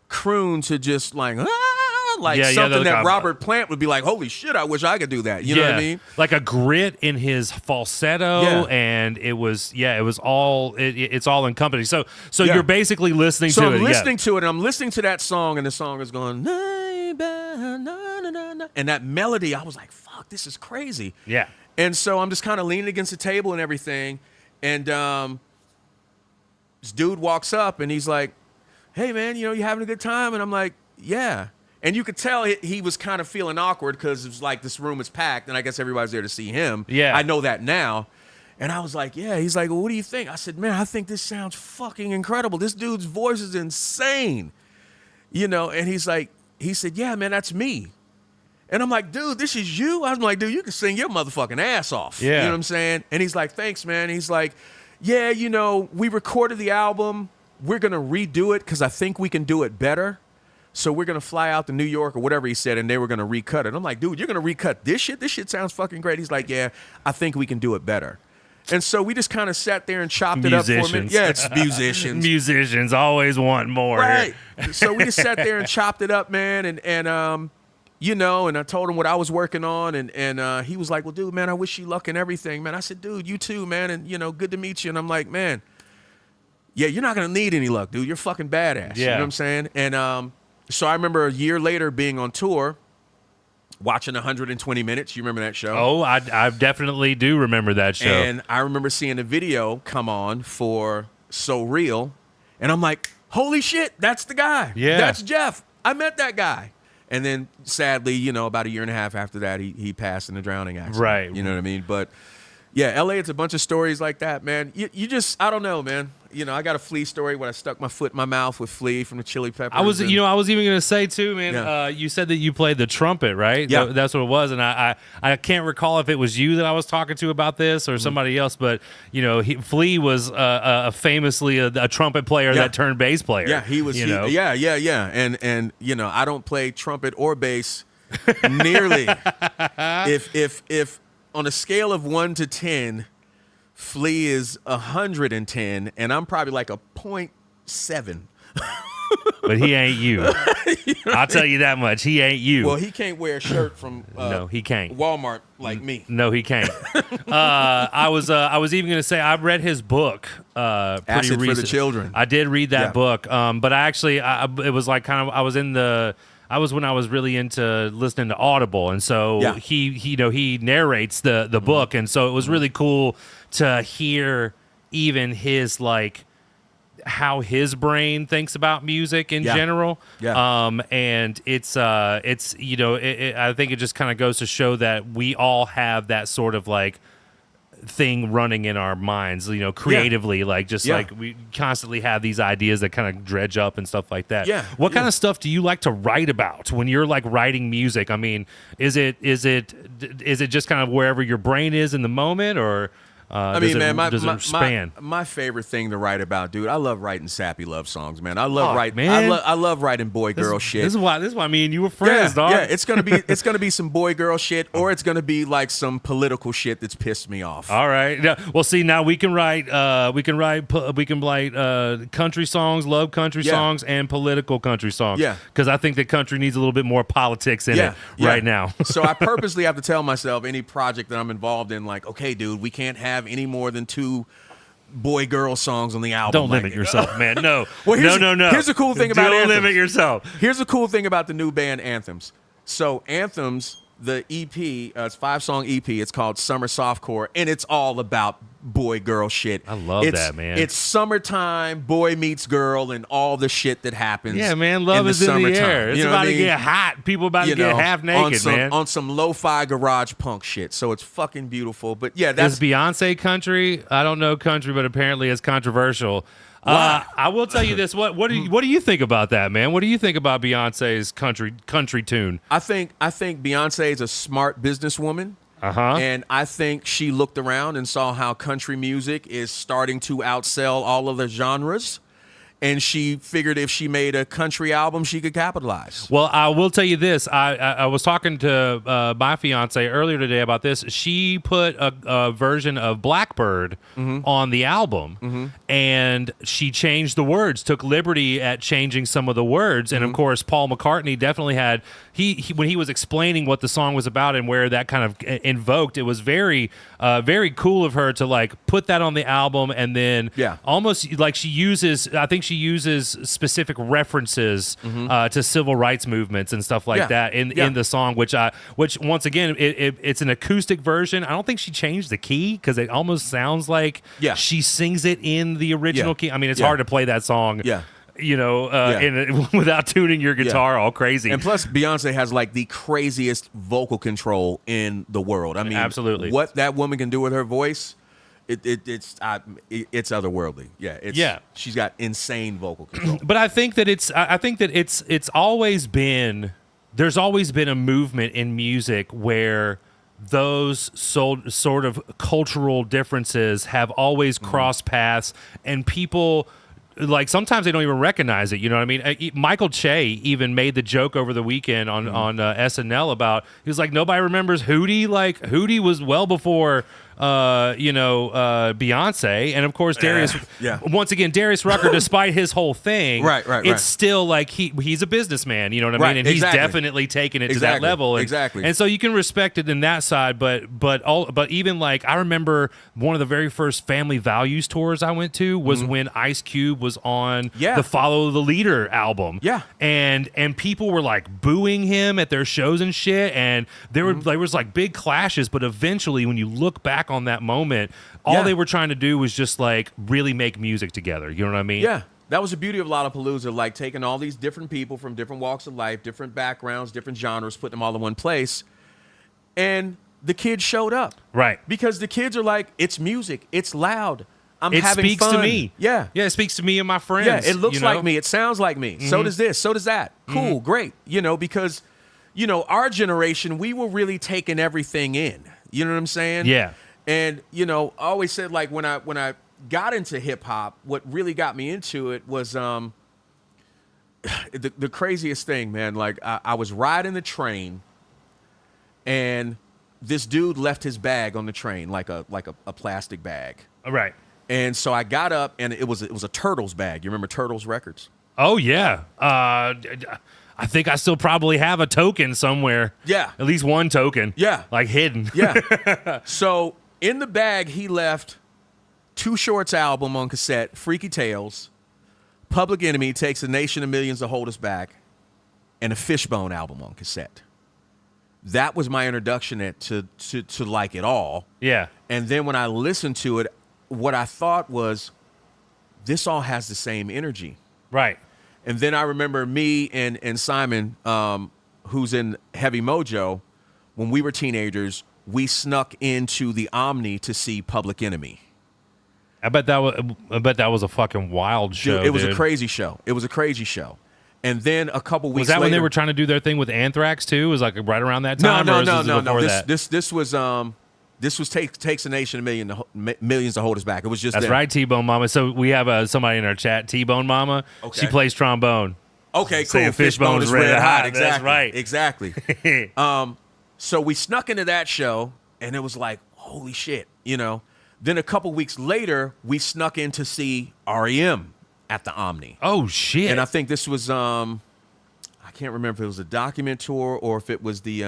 croon to just like something that Robert Plant would be like, holy shit, I wish I could do that. You know what I mean? Like a grit in his falsetto, and it's all encompassing. So you're basically listening to it. So I'm listening to it, and I'm listening to that song, and the song is going, and that melody, I was like, fuck, this is crazy. Yeah. And so I'm just kind of leaning against the table and everything, and this dude walks up, and he's like, hey, man, you having a good time? And I'm like, yeah. And you could tell he was kind of feeling awkward because it was like this room is packed, and I guess everybody's there to see him. Yeah. I know that now. And I was like, yeah. He's like, well, what do you think? I said, man, I think this sounds fucking incredible. This dude's voice is insane. And he said, yeah, man, that's me. And I'm like, dude, this is you? I'm like, dude, you can sing your motherfucking ass off. Yeah. You know what I'm saying? And he's like, thanks, man. He's like, yeah, we recorded the album. We're going to redo it because I think we can do it better. So we're going to fly out to New York or whatever he said, and they were going to recut it. I'm like, dude, you're going to recut this shit? This shit sounds fucking great. He's like, yeah, I think we can do it better. And so we just kind of sat there and chopped it up for a minute. Yeah, it's musicians. Musicians always want more. Right. So we just sat there and chopped it up, man, and and I told him what I was working on, and he was like, well, dude, man, I wish you luck in everything, man. I said, dude, you too, man, and, good to meet you. And I'm like, man, yeah, you're not going to need any luck, dude. You're fucking badass. Yeah. You know what I'm saying? And so I remember a year later being on tour, watching 120 Minutes. You remember that show? Oh, I definitely do remember that show. And I remember seeing a video come on for So Real, and I'm like, holy shit, that's the guy. Yeah. That's Jeff. I met that guy. And then, sadly, about a year and a half after that, he passed in a drowning accident. Right. You know what I mean? But, yeah, L.A., it's a bunch of stories like that, man. You just, I don't know, man. I got a Flea story when I stuck my foot in my mouth with Flea from the Chili Peppers. I was even going to say too, man. Yeah. You said that you played the trumpet, right? Yeah, that's what it was, and I can't recall if it was you that I was talking to about this or somebody else, but Flea was famously a trumpet player that turned bass player. Yeah, he was. Yeah. And I don't play trumpet or bass nearly. If on a scale of 1 to 10. Flea is 110, and I'm probably like a 0.7. but he ain't you. I'll tell you that much. He ain't you. Well, he can't wear a shirt from no, he can't. Walmart like me. No, he can't. I was even gonna say I read his book. Pretty Acid recent. for the Children. I did read that book. But I actually, it was like kind of I was when I was really into listening to Audible, and so he narrates the book, and so it was really cool to hear even his like how his brain thinks about music in general. And it's I think it just kind of goes to show that we all have that sort of like thing running in our minds, creatively, like just like we constantly have these ideas that kind of dredge up and stuff like that. What kind of stuff do you like to write about when you're like writing music? I mean, is it just kind of wherever your brain is in the moment, or my favorite thing to write about, dude, I love writing sappy love songs, man. I love I love writing boy girl shit. This is why me and you were friends, dog. Yeah, it's gonna be some boy girl shit, or it's gonna be like some political shit that's pissed me off. All right. Yeah. Well, see, now we can write country songs, love country songs, and political country songs. Yeah. Because I think that country needs a little bit more politics in it right now. So I purposely have to tell myself any project that I'm involved in, like, okay, dude, we can't have any more than 2 boy girl songs on the album. Don't limit yourself, man. No. Well, no. Here's the cool thing about Don't Anthems. limit yourself. Here's the cool thing about the new band Anthems. So Anthems, the EP, it's a 5-song EP. It's called Summer Softcore, and it's all about boy girl shit. I love that, man. It's summertime, boy meets girl, and all the shit that happens. Yeah, man. Love is in the air. It's about to get hot. People about to get half naked, man. On some lo-fi garage punk shit. So it's fucking beautiful. But yeah, is Beyonce country? I don't know country, but apparently it's controversial. Wow. I will tell you this. What do you think about that, man? What do you think about Beyonce's country tune? I think Beyonce is a smart businesswoman. And I think she looked around and saw how country music is starting to outsell all of the genres. And she figured if she made a country album, she could capitalize. Well, I will tell you this. I was talking to my fiance earlier today about this. She put a version of Blackbird on the album, and she changed the words, took liberty at changing some of the words. And, of course, Paul McCartney definitely had he when he was explaining what the song was about and where that kind of invoked, it was very, very cool of her to, like, put that on the album and then almost like she uses specific references to civil rights movements and stuff like that in the song, which once again it's an acoustic version. I don't think she changed the key because it almost sounds like she sings it in the original key. I mean, it's hard to play that song. Without tuning your guitar all crazy. And plus, Beyonce has like the craziest vocal control in the world. I mean, absolutely, what that woman can do with her voice. It's otherworldly. She's got insane vocal control. But I think that it's always been, there's always been a movement in music where those sort of cultural differences have always crossed paths, and people, like, sometimes they don't even recognize it. You know what I mean? Michael Che even made the joke over the weekend on SNL about, he was like, nobody remembers Hootie. Like, Hootie was well before Beyonce, and of course Darius. Once again, Darius Rucker, despite his whole thing, it's still like he's a businessman. You know what I mean? And he's definitely taken it to that level. And so you can respect it in that side, but even like, I remember one of the very first Family Values tours I went to was when Ice Cube was on the Follow the Leader album. And people were like booing him at their shows and shit, and there was like big clashes, but eventually when you look back on that moment, all they were trying to do was just like really make music together. You know what I mean? Yeah. That was the beauty of Lollapalooza, like taking all these different people from different walks of life, different backgrounds, different genres, putting them all in one place. And the kids showed up. Right. Because the kids are like, it's music. It's loud. I'm having fun. It speaks to me. Yeah. Yeah, it speaks to me and my friends. Yeah, it looks like me. It sounds like me. So does this. So does that. Cool. Great. Because, our generation, we were really taking everything in. You know what I'm saying? Yeah. And, I always said, like, when I got into hip hop, what really got me into it was the craziest thing, man. Like, I was riding the train, and this dude left his bag on the train, like a plastic bag. Right. And so I got up, and it was a Turtles bag. You remember Turtles records? Oh yeah. I think I still probably have a token somewhere. Yeah. At least one token. Yeah. Like hidden. Yeah. So in the bag, he left Too Short's album on cassette, Freaky Tales, Public Enemy, Takes a Nation of Millions to Hold Us Back, and a Fishbone album on cassette. That was my introduction to like it all. Yeah. And then when I listened to it, what I thought was, this all has the same energy. Right. And then I remember me and Simon, who's in Heavy Mojo, when we were teenagers, we snuck into the Omni to see Public Enemy. I bet that was a fucking wild show. Dude, it was a crazy show. It was a crazy show. And then a couple weeks later, was that when they were trying to do their thing with Anthrax too? It was like right around that time. No. This was takes a nation of millions to hold us back. It was just that's them. right, T-Bone Mama. So we have somebody in our chat, T-Bone Mama. Okay. She plays trombone. Okay, cool. Saying Fishbone is red hot. Exactly. That's right. Exactly. So we snuck into that show, and it was like, holy shit, you know. Then a couple weeks later, we snuck in to see REM at the Omni. Oh shit! And I think this was I can't remember if it was a document tour or if it was the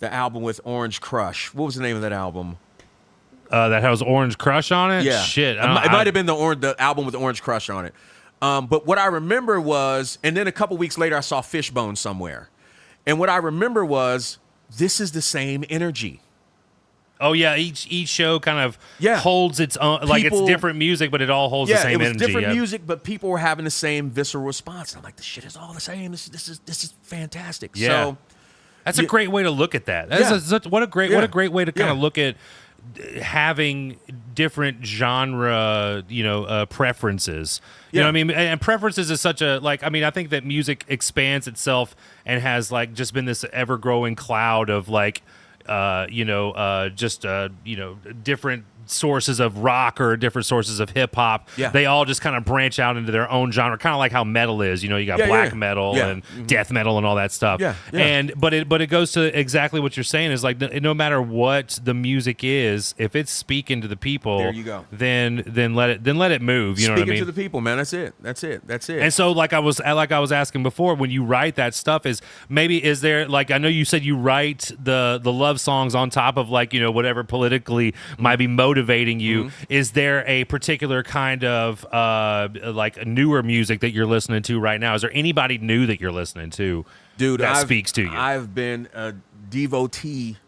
album with Orange Crush. What was the name of that album? That has Orange Crush on it? Yeah. Shit. It might have been the album with the Orange Crush on it. But what I remember was, and then a couple weeks later, I saw Fishbone somewhere. And what I remember was, this is the same energy. Oh, yeah. Each show kind of Yeah. holds its own, like it's People- different music, but it all holds the Yeah, same it was energy. different yeah. music, but people were having the same visceral response. And I'm like, this shit is all the same. This is fantastic. Yeah. So That's a great way to look at that. That's Yeah. what a great way to kind Yeah. of look at having different genre, preferences. You know what I mean? And preferences is such a I think that music expands itself and has like just been this ever growing cloud of different sources of rock or different sources of hip hop. Yeah. They all just kind of branch out into their own genre, kind of like how metal is. You know, you got black metal Yeah. and death metal and all that stuff. Yeah. Yeah. And but it goes to exactly what you're saying is like no matter what the music is, if it's speaking to the people, There you go. Then let it move. You know what I speaking mean? to the people, man. That's it. And so, like I was asking before, when you write that stuff, is there I know you said you write the love songs on top of whatever politically might be motivating you. Mm-hmm. Is there a particular kind of newer music that you're listening to right now? Is there anybody new that you're listening to, Dude, that speaks to you? I've been a devotee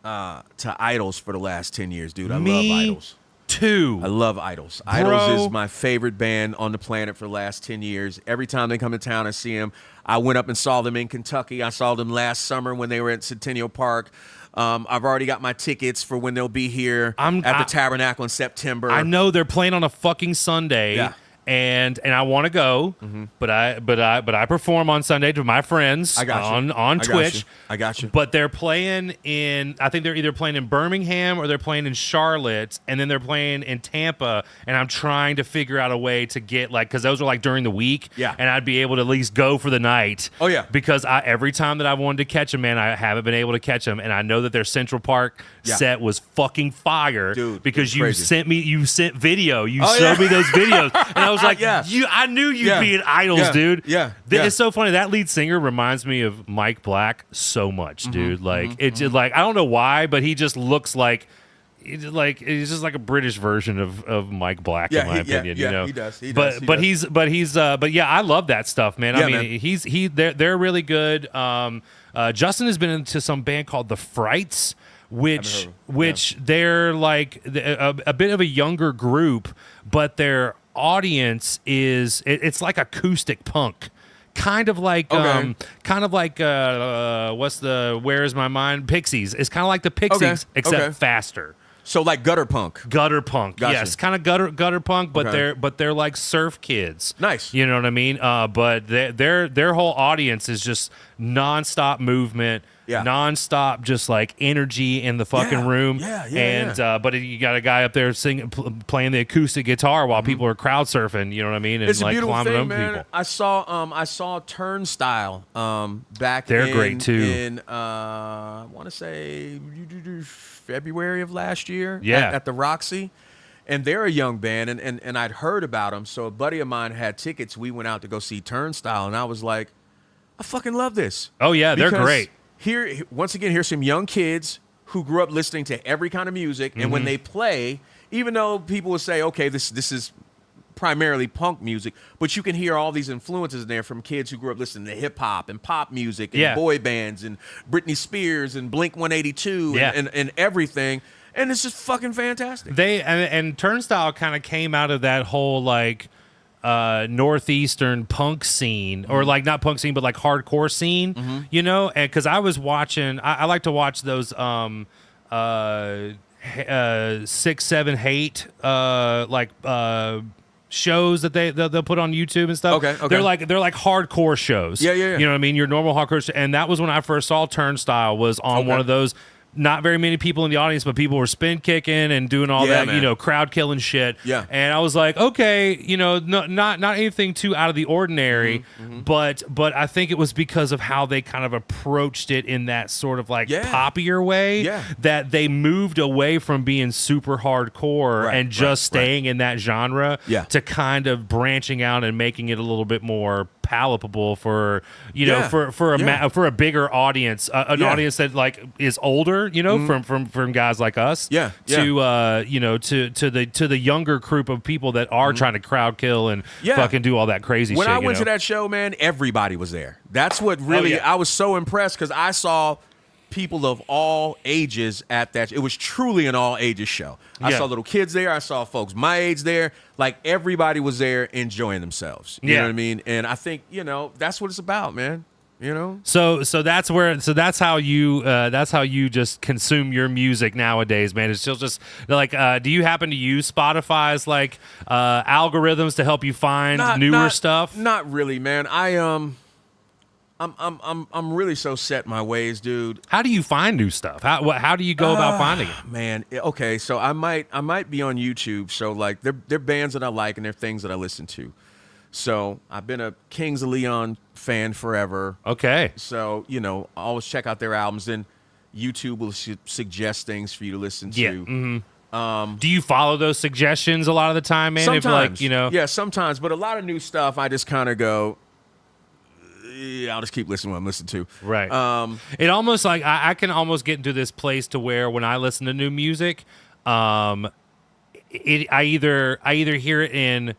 to Idols for the last 10 years, dude. I love Idols. Too. I love Idols. Bro. Idols is my favorite band on the planet for the last 10 years. Every time they come to town, I see them. I went up and saw them in Kentucky. I saw them last summer when they were at Centennial Park. I've already got my tickets for when they'll be here at the Tabernacle in September. I know they're playing on a fucking Sunday. Yeah. And I want to go, but I perform on Sunday to my friends on Twitch. I got you. But they're playing I think they're either playing in Birmingham or they're playing in Charlotte, and then they're playing in Tampa. And I'm trying to figure out a way to get because those are during the week, Yeah. and I'd be able to at least go for the night. Oh, yeah. Because every time that I wanted to catch them, man, I haven't been able to catch them, and I know that their Central Park set was fucking fire, dude. because you crazy. sent video, showed me those videos, and I was like, Yeah. I knew you'd be in Idols, Yeah. dude. Yeah. It's so funny. That lead singer reminds me of Mike Black so much, dude. It's just I don't know why, but he just looks he's just like a British version of Mike Black, in my opinion. Yeah, you know, he does. But yeah, I love that stuff, man. Yeah, I mean, man. they're really good. Justin has been into some band called The Frights, which they're a bit of a younger group, but their audience it's like acoustic punk. Kind of like Okay. what's the Where Is My Mind? Pixies. It's kind of like the Pixies, except faster. So gutter punk. Gutter punk, Gotcha. yes, kind of gutter punk, but they're like surf kids. Nice. You know what I mean? But their whole audience is just nonstop movement, nonstop just energy in the fucking room. But you got a guy up there playing the acoustic guitar while people are crowd surfing. You know what I mean? And It's a beautiful climbing thing, over man. people. I saw Turnstile back. They're great, too. In I want to say February of last year. Yeah. At the Roxy. And they're a young band, and I'd heard about them. So a buddy of mine had tickets. We went out to go see Turnstile, and I was like, I fucking love this. Oh yeah, they're Because great. Here, once again, here's some young kids who grew up listening to every kind of music, and when they play, even though people will say, okay, this is primarily punk music, but you can hear all these influences in there from kids who grew up listening to hip hop and pop music and boy bands and Britney Spears and Blink 182 and everything. And it's just fucking fantastic. They and Turnstile kind of came out of that whole like northeastern punk scene, or like not punk scene, but like hardcore scene, you know. And because I was watching, I like to watch those 6, 7, Hate shows that they'll put on YouTube and stuff. Okay. They're like hardcore shows. Yeah. You know what I mean? Your normal hardcore and that was when I first saw Turnstile, was on one of those. Not very many people in the audience, but people were spin kicking and doing all that, man. you know, crowd killing shit. Yeah. And I was like, okay, you know, not anything too out of the ordinary, but I think it was because of how they kind of approached it in that sort of like poppier way that they moved away from being super hardcore and just staying in that genre to kind of branching out and making it a little bit more palatable for, you know, for a bigger audience, an audience that like is older, you know, from guys like us, to you know, to the younger group of people that are trying to crowd kill and fucking do all that crazy shit. When I went to that show, man, everybody was there. That's what really I was so impressed, because I saw people of all ages at that. It was truly an all ages show. I saw little kids there. I saw folks my age there. Like, everybody was there enjoying themselves. You know what I mean? And I think, you know, that's what it's about, man. You know? So that's how you just consume your music nowadays, man. It's still just like, do you happen to use Spotify's like algorithms to help you find newer stuff? Not really, man. I'm really so set in my ways, dude. How do you find new stuff? How do you go about finding it? Man, okay, so I might be on YouTube. So like, they're bands that I like and they're things that I listen to. So I've been a Kings of Leon fan forever. Okay. So, you know, I always check out their albums. Then YouTube will suggest things for you to listen to. Yeah. Do you follow those suggestions a lot of the time, man? Sometimes, if, like, you know, yeah, sometimes. But a lot of new stuff, I just kind of go, yeah, I'll just keep listening to what I'm listening to. Right. It almost like I can almost get into this place to where when I listen to new music, I either hear it in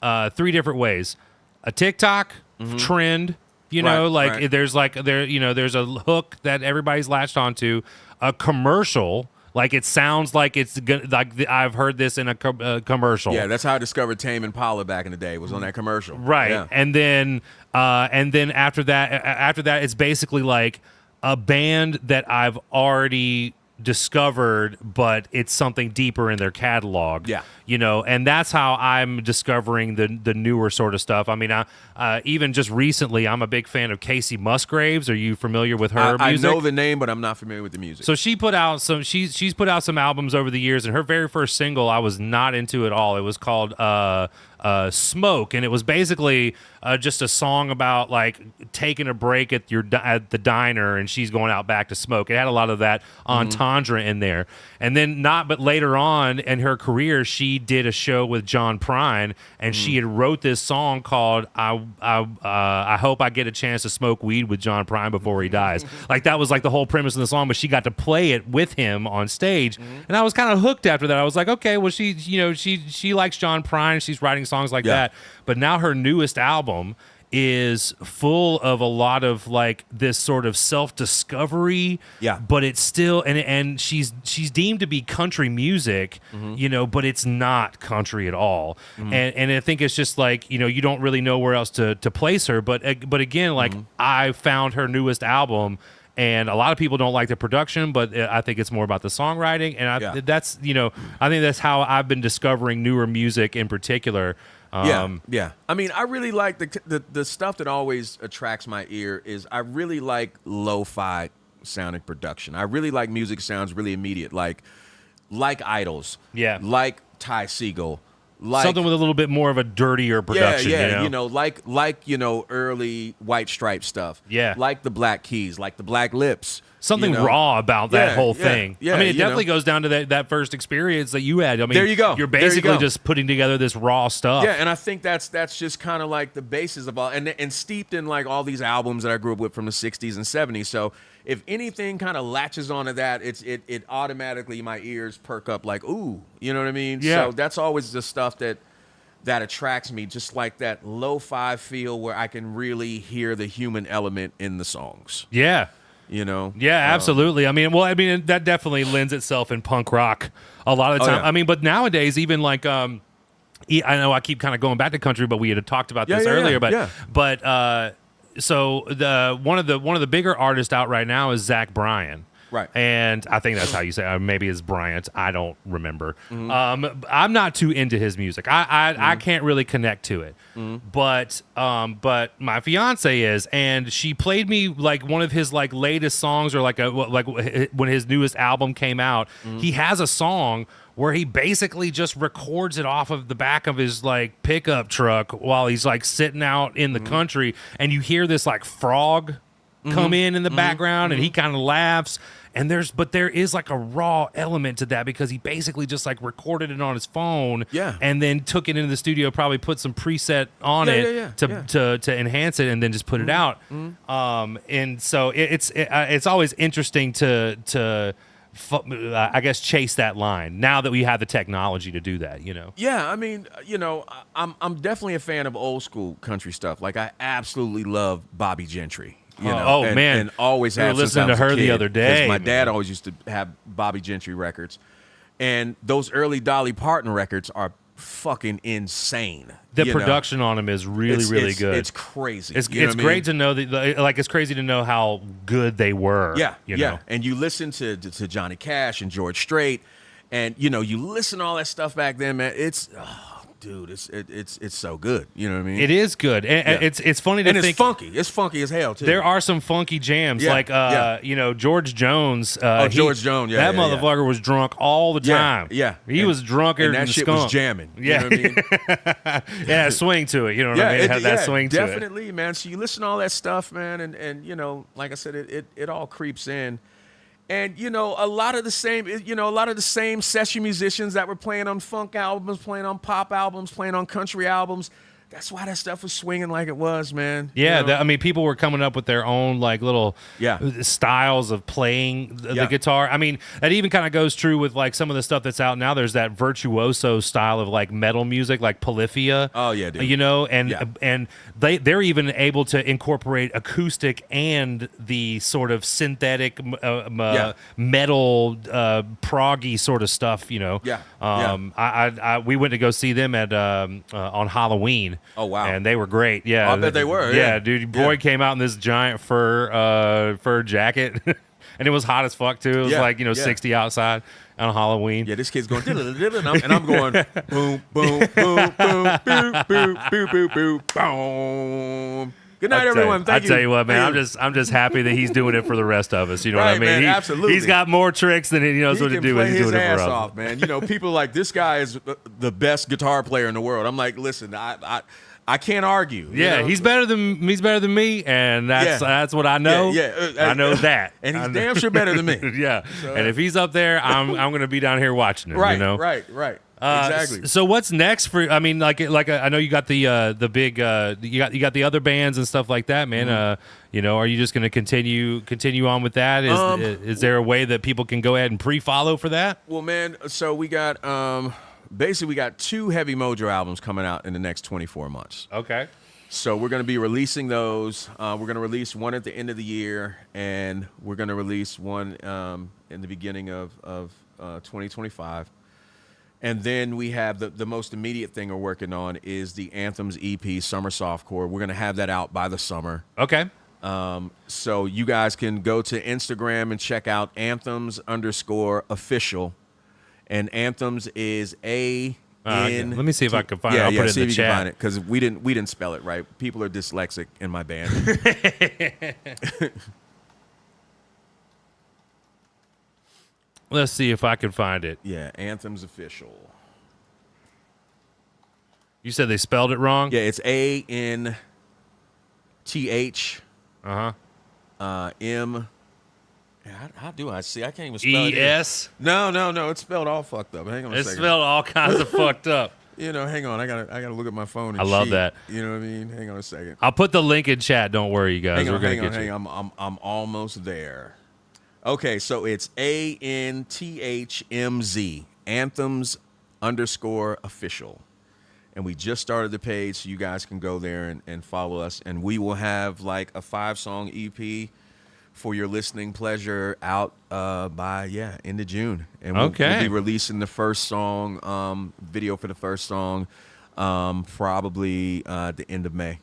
3 different ways: a TikTok trend, you know, there's there's a hook that everybody's latched onto, a commercial. Like, it sounds like it's like I've heard this in a commercial. Yeah, that's how I discovered Tame Impala back in the day, was on that commercial. Right. Yeah. And then after that, it's basically like a band that I've already discovered, but it's something deeper in their catalog. Yeah. You know, and that's how I'm discovering the newer sort of stuff. I mean, even just recently, I'm a big fan of Casey Musgraves. Are you familiar with her music? I know the name, but I'm not familiar with the music. So she put out she's put out some albums over the years, and her very first single I was not into at all. It was called Smoke, and it was basically just a song about like taking a break at the diner, and she's going out back to smoke. It had a lot of that entendre in there. And then but later on in her career, she did a show with John Prine, and she had wrote this song called I Hope I Get a Chance to Smoke Weed with John Prine Before He Dies. Like, that was like the whole premise of the song, but she got to play it with him on stage, and I was kind of hooked after that. I was like, okay, well, she likes John Prine, she's writing songs like that. But now her newest album is full of a lot of like this sort of self-discovery, but it's still and she's deemed to be country music, you know, but it's not country at all. And I think it's just like, you know, you don't really know where else to place her, but again, like, I found her newest album, and a lot of people don't like the production, but I think it's more about the songwriting, and that's, you know, I think that's how I've been discovering newer music in particular. Yeah. I mean, I really like the stuff that always attracts my ear is I really like lo-fi sounding production. I really like music sounds really immediate, like Idols, like Ty Segall, like something with a little bit more of a dirtier production. You know, like early White Stripe stuff. Yeah, like the Black Keys, like the Black Lips. something raw about that whole thing. Yeah, I mean, it definitely goes down to that first experience that you had. I mean, there you go. You're basically just putting together this raw stuff. Yeah, and I think that's just kind of like the basis of all, and steeped in like all these albums that I grew up with from the 60s and 70s. So if anything kind of latches onto that, it automatically, my ears perk up like, ooh, you know what I mean? Yeah. So that's always the stuff that attracts me, just like that lo-fi feel where I can really hear the human element in the songs. Yeah. You know? Yeah, absolutely. I mean, that definitely lends itself in punk rock a lot of the time. Yeah. I mean, but nowadays, even like, I know I keep kind of going back to country, but we had talked about this earlier. So one of the bigger artists out right now is Zach Bryan. Right. And I think that's how you say it. Maybe it's Bryant. I don't remember. I'm not too into his music. I can't really connect to it. But my fiance is, and she played me like one of his like latest songs, or like when his newest album came out. He has a song where he basically just records it off of the back of his like pickup truck while he's like sitting out in the country, and you hear this like frog come in the background, and he kind of laughs, and there is like a raw element to that, because he basically just like recorded it on his phone, and then took it into the studio, probably put some preset on to enhance it, and then just put it out. And so it's always interesting to I guess chase that line now that we have the technology to do that, you know. Yeah, I mean, I'm definitely a fan of old school country stuff. Like, I absolutely love Bobby Gentry. And always have. We were listening to her the other day. My dad always used to have Bobby Gentry records, and those early Dolly Parton records are fucking insane. The production on them is really good. It's crazy. It's great to know that, like, it's crazy to know how good they were. Yeah, you know? And you listen to Johnny Cash and George Strait, and you listen to all that stuff back then, man. It's dude, it's so good. You know what I mean? It is good, and it's funny to think. It's funky. It's funky as hell too. There are some funky jams, like George Jones. George Jones, that motherfucker was drunk all the time. He was drunker and than that shit skunk. was jamming. Yeah, you know what I mean? Yeah, swing to it. You know what I mean? It had that swing to it. Definitely, man. So you listen to all that stuff, man, and like I said, it all creeps in. And a lot of the same session musicians that were playing on funk albums, playing on pop albums, playing on country albums. That's why that stuff was swinging like it was, man. Yeah, I mean, people were coming up with their own like little styles of playing the guitar. I mean, that even kind of goes true with like some of the stuff that's out now. There's that virtuoso style of like metal music, like Polyphia. Oh yeah, dude. And they're even able to incorporate acoustic and the sort of synthetic metal proggy sort of stuff. We went to go see them at on Halloween. Oh wow! And they were great. Yeah, I bet they were. Yeah, dude. Boyd came out in this giant fur jacket, and it was hot as fuck too. It was 60 outside on Halloween. Yeah, this kid's going and I'm going boom, boom, boom, boom, boom, boom, boom, boom, boom, boom. Good night, everyone. Thank you. I tell you what, man, I'm just happy that he's doing it for the rest of us. You know what I mean? Man, absolutely. He's got more tricks than he knows what to do. He's doing his it for ass us. off, man. People like, this guy is the best guitar player in the world. I'm like, listen, I can't argue. Yeah, he's better than me, and that's what I know. I know that, and he's damn sure better than me. Yeah, so, and if he's up there, I'm gonna be down here watching him. Right, right. Exactly. So what's next for? I mean, like I know you got the big you got the other bands and stuff like that, man. Are you just going to continue on with that? Is there a way that people can go ahead and pre-follow for that? Well, man, so we got basically we got 2 Heavy Mojo albums coming out in the next 24 months. Okay. So we're going to be releasing those. We're going to release one at the end of the year, and we're going to release one in the beginning of 2025. And then we have the most immediate thing we're working on is the Anthems EP, Summer Softcore. We're going to have that out by the summer. Okay. So you guys can go to Instagram and check out Anthems_official. And Anthems is let me see if I can find it. I'll put it in the chat. Can find it, because we didn't spell it right. People are dyslexic in my band. Let's see if I can find it. Yeah, Anthems Official. You said they spelled it wrong? Yeah, it's ANTH. M How do I see? I can't even spell it. ES. No. It's spelled all fucked up. Hang on a It's second. spelled all kinds of fucked up. Hang on. I gotta look at my phone. And I love cheat. that. You know what I mean? Hang on a second. I'll put the link in chat. Don't worry, you guys. Hang on. I'm almost there. Okay, so it's ANTHMZ, Anthems_official. And we just started the page, so you guys can go there and follow us. And we will have like a 5-song EP for your listening pleasure out by end of June. And we'll be releasing the first song, video for the first song, probably the end of May.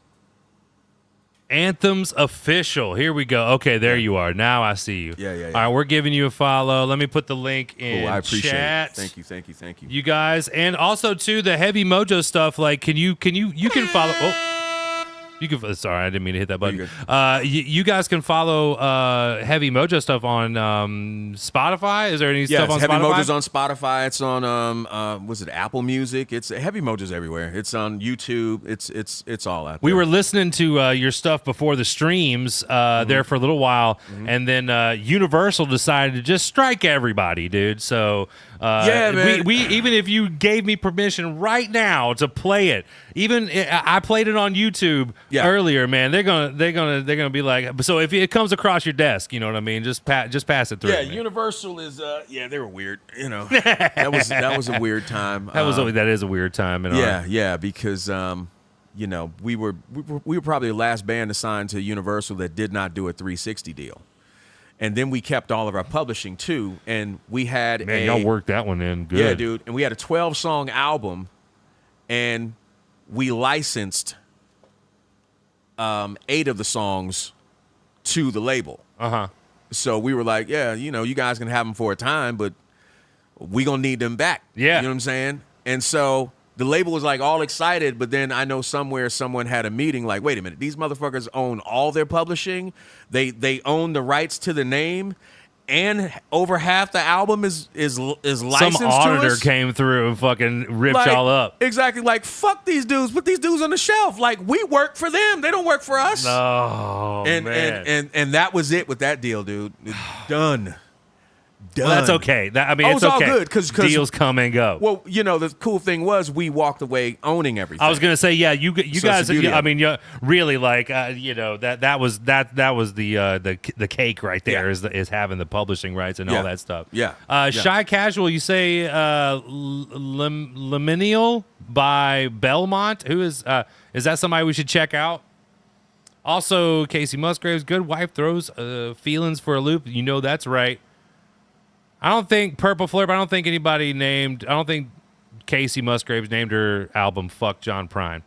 Anthems official. Here we go. Okay, there you are. Now I see you. Yeah. All right, we're giving you a follow. Let me put the link in I appreciate chat. it. Thank you. You guys, and also too the Heavy Mojo stuff. Like, can you follow? Oh, you can. Sorry, I didn't mean to hit that button. You guys can follow Heavy Mojo stuff on Spotify. Is there any stuff on Heavy Spotify? Mojo's on Spotify. It's on was it Apple Music? It's Heavy Mojo's everywhere. It's on YouTube. It's all out there. We were listening to your stuff before the streams there for a little while, and then Universal decided to just strike everybody, dude. So man. we even if you gave me permission right now to play it, even I played it on YouTube earlier, man. They're gonna be like, so if it comes across your desk, you know what I mean, just pass it through. Yeah, man. Universal is they were weird. That was a weird time. That is a weird time. Because we were probably the last band assigned to Universal that did not do a 360 deal. And then we kept all of our publishing too, and we had y'all worked that one in good. Yeah, dude. And we had a 12-song album, and we licensed 8 of the songs to the label. So we were like, you guys can have them for a time, but we gonna need them back. Yeah, you know what I'm saying? And so the label was like all excited, but then I know somewhere someone had a meeting like, wait a minute, these motherfuckers own all their publishing. They own the rights to the name, and over half the album is licensed. Some auditor to us. came through and fucking ripped y'all up. Exactly. Like, fuck these dudes. Put these dudes on the shelf. Like, we work for them. They don't work for us. Oh, man. And that was it with that deal, dude. Done. Well, that's okay. It's it's okay. all good because deals come and go. Well, the cool thing was we walked away owning everything. I was gonna say, you guys. Really, like, that was the cake right there is having the publishing rights and all that stuff. Yeah. Shy Casual, you say Liminal by Belmont. Who is that somebody we should check out? Also, Casey Musgraves, good wife throws feelings for a loop. That's right. I don't think Purple Flirt, I don't think Casey Musgraves named her album Fuck John Prine.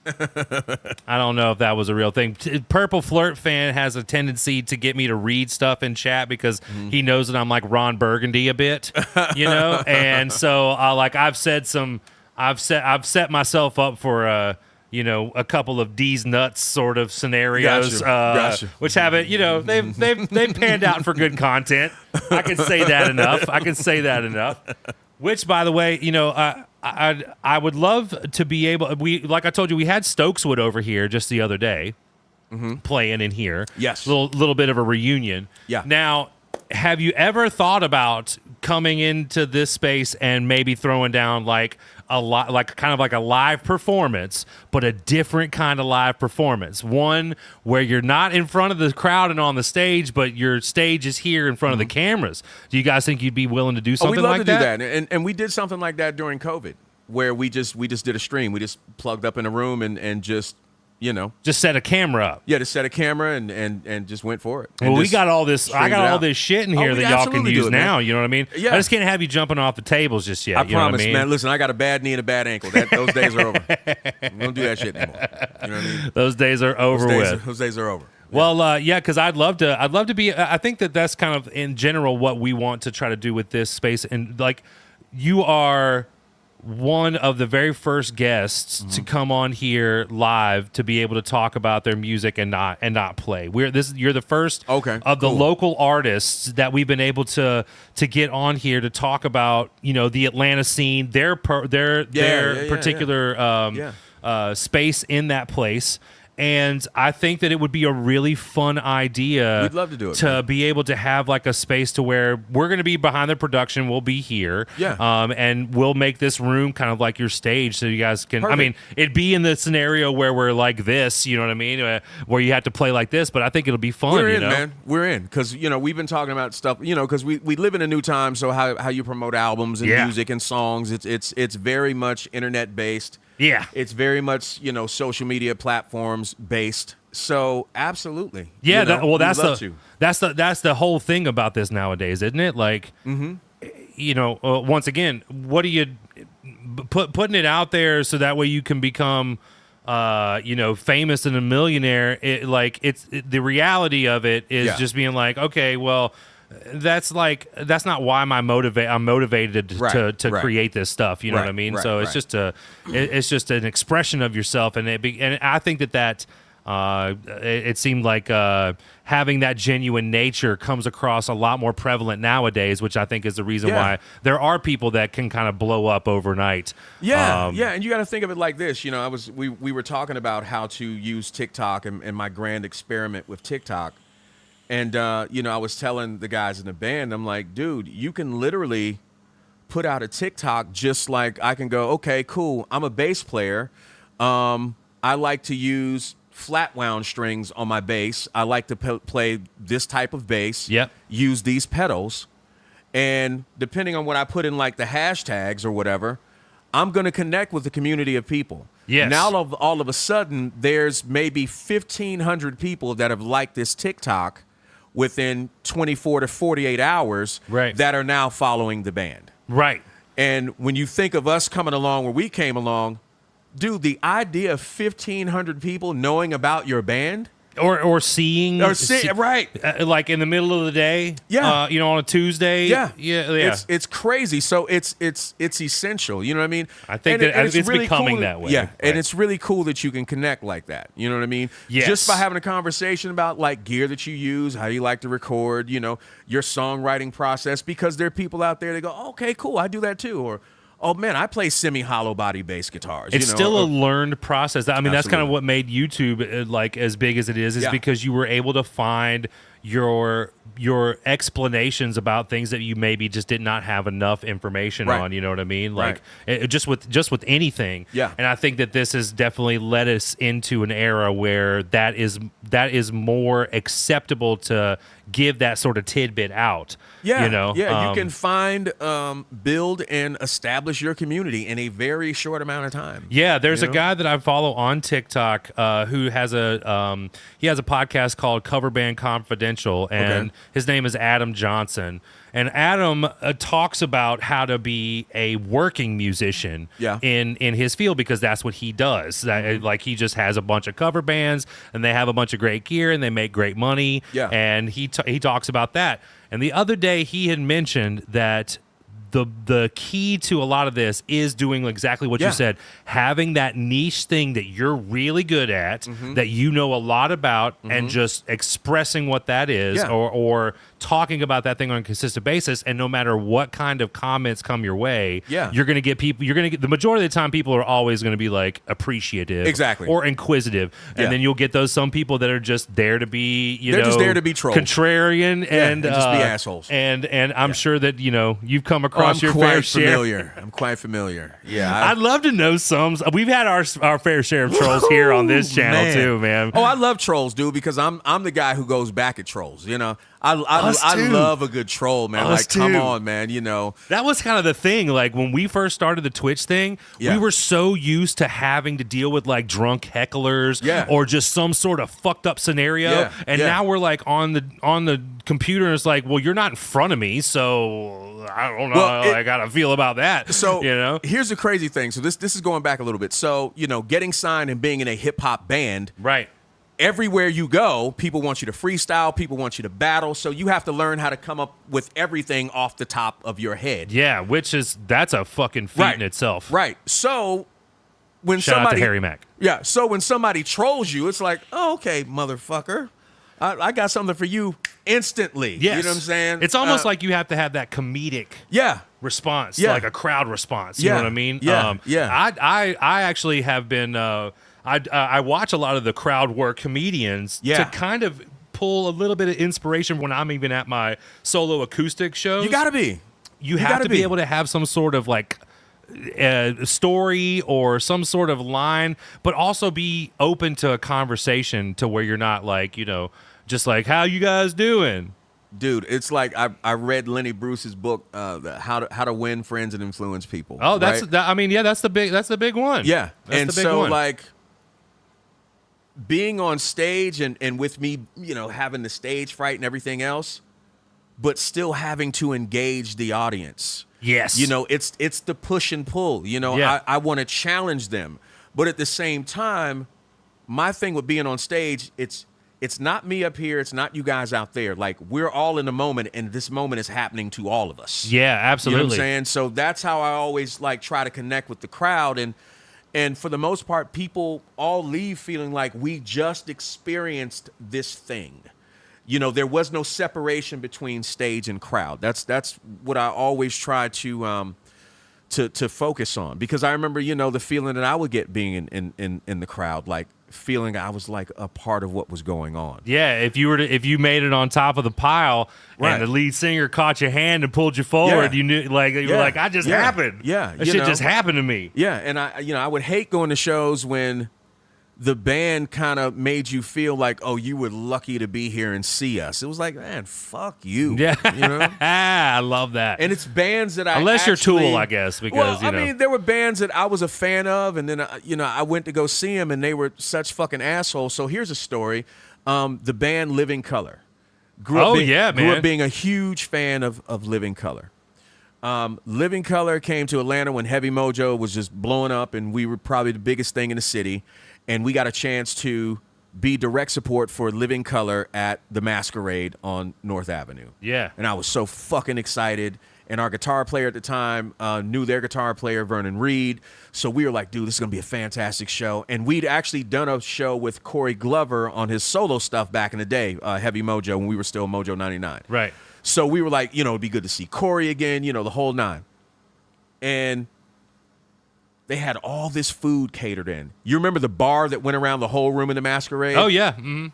I don't know if that was a real thing. Purple Flirt fan has a tendency to get me to read stuff in chat because he knows that I'm like Ron Burgundy a bit, and so I've set myself up for a couple of D's nuts sort of scenarios, Gotcha. which haven't, they've panned out for good content. I can say that enough. Which, by the way, I would love to be able. Like I told you, we had Stokeswood over here just the other day, playing in here. Yes, little bit of a reunion. Yeah. Now, have you ever thought about coming into this space and maybe throwing down like a live performance, but a different kind of live performance? One where you're not in front of the crowd and on the stage, but your stage is here in front of the cameras. Do you guys think you'd be willing to do something like that? We'd love to do that. And we did something like that during COVID, where we just did a stream. We just plugged up in a room and just just set a camera up. Yeah, just set a camera and just went for it. Well, we got all this. I got all this shit in here that y'all can use now. You know what I mean? Yeah. I just can't have you jumping off the tables just yet. I you promise, know what I mean? man. Listen, I got a bad knee and a bad ankle. Those days are over. We don't do that shit anymore. You know what I mean? Those days are over with. Those days are over. Well, because I'd love to be. I think that's kind of in general what we want to try to do with this space. And like, you are one of the very first guests to come on here live to be able to talk about their music and not play. You're the first of the local artists that we've been able to get on here to talk about, the Atlanta scene, their particular space in that place. And I think that it would be a really fun idea. We'd love to do it, to man. be able to have like a space to where we're going to be behind the production. We'll be here. Yeah. And we'll make this room kind of like your stage so you guys can, Perfect. I mean, it'd be in the scenario where we're like this, you know what I mean? Where you have to play like this, but I think it'll be fun. We're you in, know? man. We're in. Because, we've been talking about stuff, because we live in a new time. So how you promote albums and music and songs, it's very much internet based. Yeah. It's very much, social media platforms based. So absolutely. Yeah. That's the whole thing about this nowadays, isn't it? Like, once again, what are you putting it out there so that way you can become, famous and a millionaire? The reality of it is just being like, okay, well, that's not why I'm motivated to create this stuff. You know what I mean? So it's just it's just an expression of yourself, and I think that it seemed like having that genuine nature comes across a lot more prevalent nowadays, which I think is the reason why there are people that can kind of blow up overnight. Yeah, and you got to think of it like this. We were talking about how to use TikTok and my grand experiment with TikTok. And, I was telling the guys in the band, I'm like, dude, you can literally put out a TikTok just like I can go, okay, cool, I'm a bass player. I like to use flat wound strings on my bass. I like to play this type of bass. Yep. Use these pedals. And depending on what I put in, like the hashtags or whatever, I'm going to connect with the community of people. Yes. Now, all of a sudden, there's maybe 1,500 people that have liked this TikTok within 24 to 48 hours that are now following the band. Right. And when you think of us coming along where we came along, dude, the idea of 1,500 people knowing about your band or seeing right, like in the middle of the day, on a Tuesday, it's crazy. So it's essential. You know what I mean? I think it's really becoming cool that way. Yeah, and it's really cool that you can connect like that. You know what I mean? Yes. Just by having a conversation about like gear that you use, how you like to record, your songwriting process, because there are people out there that go, okay, cool, I do that too, or oh man, I play semi-hollow body bass guitars. It's still a learned process. I mean, that's kind of what made YouTube like as big as it is because you were able to find your explanations about things that you maybe just did not have enough information on. You know what I mean? Like just with anything. Yeah. And I think that this has definitely led us into an era where that is more acceptable to give that sort of tidbit out. Yeah. You can find, build, and establish your community in a very short amount of time. Yeah, there's a guy that I follow on TikTok who has a podcast called Cover Band Confidential, and his name is Adam Johnson. And Adam talks about how to be a working musician in his field, because that's what he does. Like, he just has a bunch of cover bands, and they have a bunch of great gear, and they make great money. Yeah. And he talks about that. And the other day he had mentioned that the key to a lot of this is doing exactly what you said, having that niche thing that you're really good at, that you know a lot about, and just expressing what that is, or talking about that thing on a consistent basis. And no matter what kind of comments come your way, you're going to get people. You're going to get the majority of the time. People are always going to be like appreciative, or inquisitive, and then you'll get some people that are just there to be, just there to be trolls, contrarian, and just be assholes. And I'm sure that you've come across. I'm your quite fair familiar. share. I'm quite familiar. Yeah, I'd love to know some. We've had our fair share of trolls here on this channel too, man. Oh, I love trolls, dude, because I'm the guy who goes back at trolls. I love a good troll, man. Come on, man. That was kind of the thing. Like, when we first started the Twitch thing, we were so used to having to deal with like drunk hecklers, or just some sort of fucked up scenario. And now we're like on the computer, and it's like, well, you're not in front of me, so I don't know how I gotta feel about that. So here's the crazy thing. So this is going back a little bit. So getting signed and being in a hip hop band, right? Everywhere you go, people want you to freestyle, people want you to battle, so you have to learn how to come up with everything off the top of your head. Yeah, that's a fucking feat in itself. Right. So when Shout out to Harry Mack. Yeah, so when somebody trolls you, it's like, oh, okay, motherfucker. I got something for you instantly. Yes. You know what I'm saying? It's almost like you have to have that comedic response, like a crowd response. You know what I mean? Yeah. I actually have been I watch a lot of the crowd work comedians to kind of pull a little bit of inspiration when I'm even at my solo acoustic shows. You gotta be. You have to be able to have some sort of like story or some sort of line, but also be open to a conversation to where you're not like, you know, just like, how you guys doing? Dude, it's like I read Lenny Bruce's book, How to Win Friends and Influence People. Oh, that's right? I mean, yeah, that's the big one. Yeah, that's and the big so one. like being on stage and with me, you know, having the stage fright and everything else, but still having to engage the audience. Yes, you know, it's the push and pull. You know, I want to challenge them, but at the same time, my thing with being on stage, it's not me up here. It's not you guys out there. Like, we're all in the moment, and this moment is happening to all of us. Yeah, absolutely. You know what I'm saying? So that's how I always like try to connect with the crowd. And for the most part, people all leave feeling like we just experienced this thing. You know, there was no separation between stage and crowd. That's what I always try to focus on, because I remember, you know, the feeling that I would get being in the crowd, like feeling I was like a part of what was going on. Yeah, if you made it on top of the pile and the lead singer caught your hand and pulled you forward, you knew, like, you were like, I just happened. Yeah, that shit just happened to me. Yeah, and I would hate going to shows when the band kind of made you feel like, oh, you were lucky to be here and see us. It was like, man, fuck you. Yeah, you know? I love that. And it's bands that unless you're Tool, I guess, because I mean, there were bands that I was a fan of, and then I went to go see them, and they were such fucking assholes. So here's a story: the band Living Colour. Grew up being a huge fan of Living Colour. Living Colour came to Atlanta when Heavy Mojo was just blowing up, and we were probably the biggest thing in the city. And we got a chance to be direct support for Living Colour at the Masquerade on North Avenue. Yeah. And I was so fucking excited. And our guitar player at the time knew their guitar player, Vernon Reed. So we were like, dude, this is going to be a fantastic show. And we'd actually done a show with Corey Glover on his solo stuff back in the day, Heavy Mojo, when we were still Mojo 99. Right. So we were like, you know, it'd be good to see Corey again, you know, the whole nine. And they had all this food catered in. You remember the bar that went around the whole room in the Masquerade? Oh, yeah. Mm-hmm.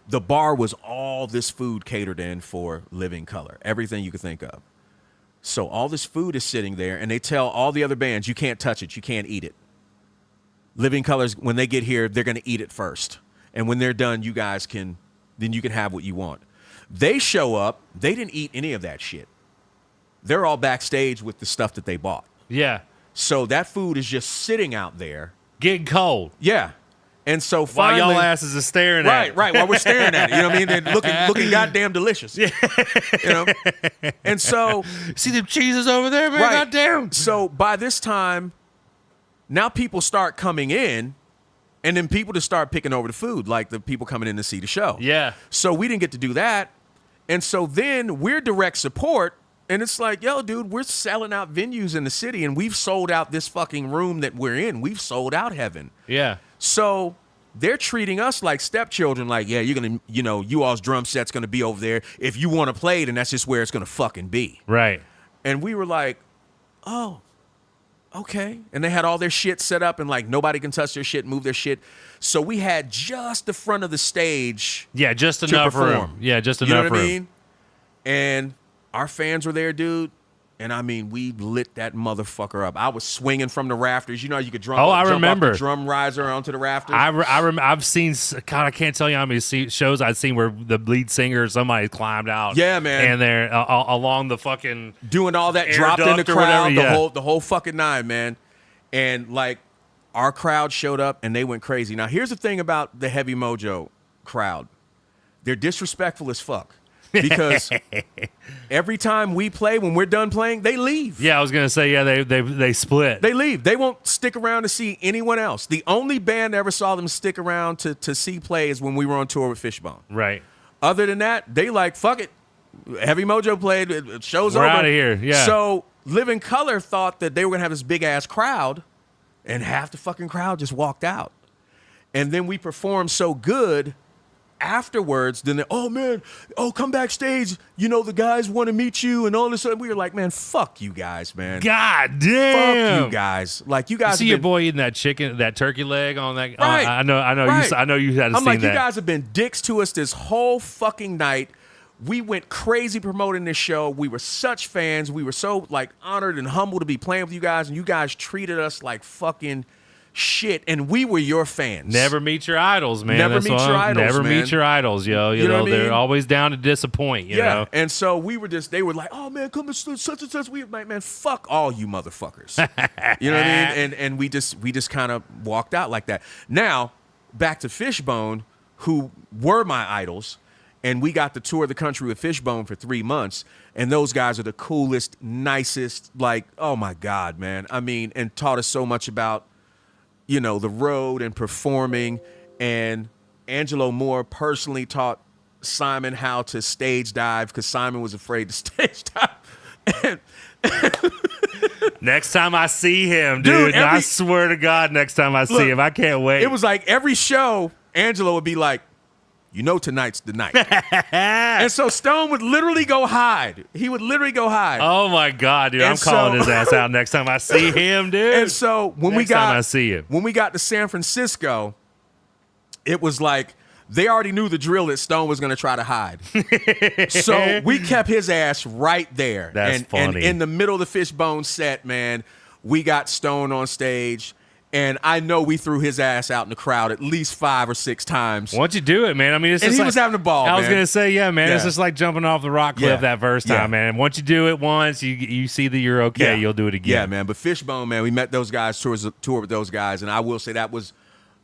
The bar was all this food catered in for Living Colour. Everything you could think of. So all this food is sitting there, and they tell all the other bands, you can't touch it. You can't eat it. Living Colours, when they get here, they're going to eat it first. And when they're done, you guys can have what you want. They show up. They didn't eat any of that shit. They're all backstage with the stuff that they bought. Yeah. So that food is just sitting out there. Getting cold. Yeah. And so finally, while y'all asses are staring at it. Right, while we're staring at it. You know what I mean? They're looking goddamn delicious. Yeah. You know? And so, see them cheeses over there, man? Right. Goddamn. So by this time, now people start coming in, and then people just start picking over the food, like the people coming in to see the show. Yeah. So we didn't get to do that. And so then we're direct support. And it's like, yo, dude, we're selling out venues in the city, and we've sold out this fucking room that we're in. We've sold out heaven. Yeah. So they're treating us like stepchildren, like, yeah, you're going to, you know, you all's drum set's going to be over there. If you want to play, then that's just where it's going to fucking be. Right. And we were like, oh, okay. And they had all their shit set up, and like nobody can touch their shit, move their shit. So we had just the front of the stage. Yeah, just enough room. Yeah, just enough room. You know what I mean? And our fans were there, dude, and I mean, we lit that motherfucker up. I was swinging from the rafters. You know, you could jump off the drum riser onto the rafters. I've seen, God, I can't tell you how many shows I've seen where the lead singer or somebody climbed out. Yeah, man. And they're along the fucking doing all that, dropped in the crowd, the whole fucking nine, man. And like, our crowd showed up and they went crazy. Now, here's the thing about the Heavy Mojo crowd: they're disrespectful as fuck. Because every time we play, when we're done playing, they leave. Yeah, I was gonna say, yeah, they split. They leave. They won't stick around to see anyone else. The only band I ever saw them stick around to see play is when we were on tour with Fishbone. Right. Other than that, they like, fuck it. Heavy Mojo played. Show's over. We're out of here. Yeah. So Living Colour thought that they were gonna have this big ass crowd, and half the fucking crowd just walked out. And then we performed so good. afterwards, then oh man, come backstage. You know the guys want to meet you and all this. We were like, man, fuck you guys, man. God damn. Fuck you guys. Like you guys. You see your boy eating that turkey leg on that. Right. I know. Right. I know you hadn't I'm seen like, that. you guys have been dicks to us this whole fucking night. We went crazy promoting this show. We were such fans. We were so like honored and humbled to be playing with you guys, and you guys treated us like fucking shit. And we were your fans. Never meet your idols, man. Never meet your idols, Never man. meet your idols, yo. You know, what I they're mean? always down to disappoint. You know. And so we were they were like, oh man, come to such and such. We were like, man, fuck all you motherfuckers. You know what I mean? And we just kind of walked out like that. Now back to Fishbone, who were my idols. And we got to tour the country with Fishbone for 3 months. And those guys are the coolest, nicest, like, oh my God, man. I mean, and taught us so much about, you know, the road and performing. And Angelo Moore personally taught Simon how to stage dive because Simon was afraid to stage dive. Next time I see him, dude, I swear to God, next time I see him, I can't wait. It was like every show, Angelo would be like, you know tonight's the night. And so Stone would literally go hide. He would literally go hide. Oh, my God, dude. I'm calling his ass out next time I see him, dude. And so when next time I see him. When we got to San Francisco, it was like they already knew the drill that Stone was going to try to hide. So we kept his ass right there. That's funny. And in the middle of the Fishbone set, man, we got Stone on stage. And I know we threw his ass out in the crowd at least 5 or 6 times. Once you do it, man. I mean, it's and just he was having a ball. I was gonna say, yeah, man. Yeah. It's just like jumping off the rock cliff that first time, man. Once you do it once, you see that you're okay. You'll do it again. Yeah, man. But Fishbone, man, we met those guys, toured with those guys, and I will say that was,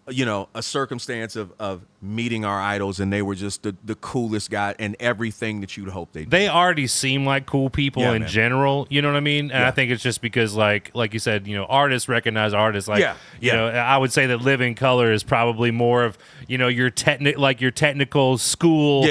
you know, a circumstance of meeting our idols, and they were just the coolest guy and everything that you'd hope they'd do. They already seem like cool people in general, you know what I mean? And I think it's just because, like you said, you know, artists recognize artists. Like, you know, I would say that Living Color is probably more of, you know, your technical schooled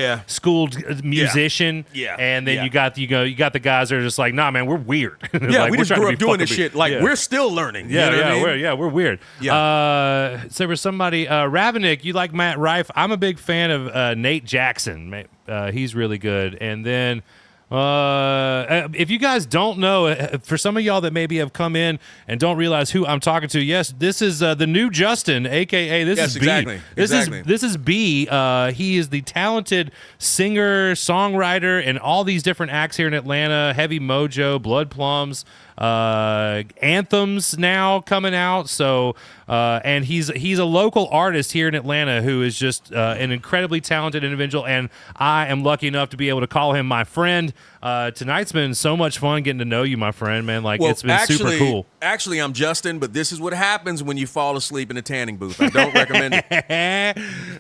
musician. Yeah. And then you got the guys that are just like, nah, man, we're weird. Yeah, like, we just grew up doing this shit. Like, yeah. we're still learning. Yeah, you know what I mean? we're weird. Yeah. So there was somebody, Ravenick, you like Matt Rife? I'm a big fan of Nate Jackson. He's really good. And then if you guys don't know, for some of y'all that maybe have come in and don't realize who I'm talking to, yes, this is the new Justin, aka this is B. This is B. He is the talented singer, songwriter, and all these different acts here in Atlanta. Heavy Mojo, Blood Plums, Anthems now coming out. So and he's a local artist here in Atlanta who is just an incredibly talented individual, and I am lucky enough to be able to call him my friend. Tonight's been so much fun getting to know you, my friend, man. Like, it's been super cool. Actually, I'm Justin, but this is what happens when you fall asleep in a tanning booth. I don't recommend it.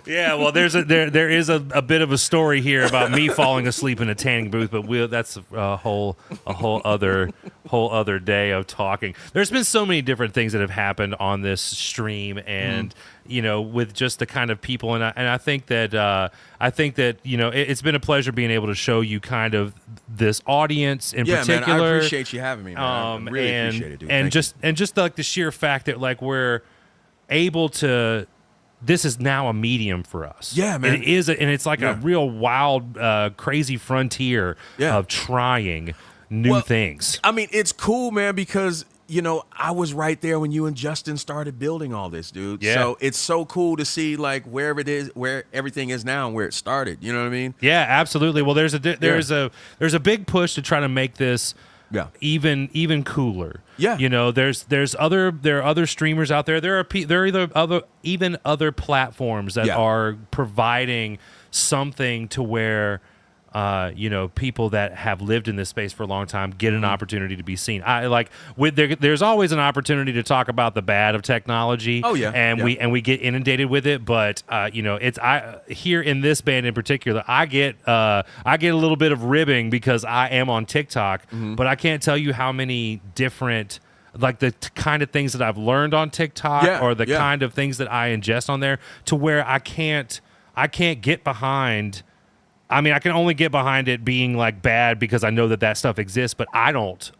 Yeah, well, there is a bit of a story here about me falling asleep in a tanning booth, but that's a whole other day of talking. There's been so many different things that have happened on this stream, and you know, with just the kind of people, and I think that you know, it's been a pleasure being able to show you kind of this audience in particular. Man, I appreciate you having me, man. I really appreciate it, dude. And just like the sheer fact that like we're able to. This is now a medium for us. Yeah, man. It is, and it's like a real wild, crazy frontier of trying new things. I mean, it's cool, man, because, you know, I was right there when you and Justin started building all this, dude. Yeah. So it's so cool to see like where everything is now and where it started. You know what I mean? Yeah, absolutely. Well, there's a big push to try to make this even cooler. Yeah. You know, there are other streamers out there. There are other platforms that are providing something to where you know, people that have lived in this space for a long time get an opportunity to be seen. There's always an opportunity to talk about the bad of technology. Oh yeah, and we get inundated with it. But you know, here in this band in particular, I get a little bit of ribbing because I am on TikTok, but I can't tell you how many different. Like the kind of things that I've learned on TikTok or the kind of things that I ingest on there to where I can't get behind. I mean, I can only get behind it being like bad because I know that stuff exists, but I don't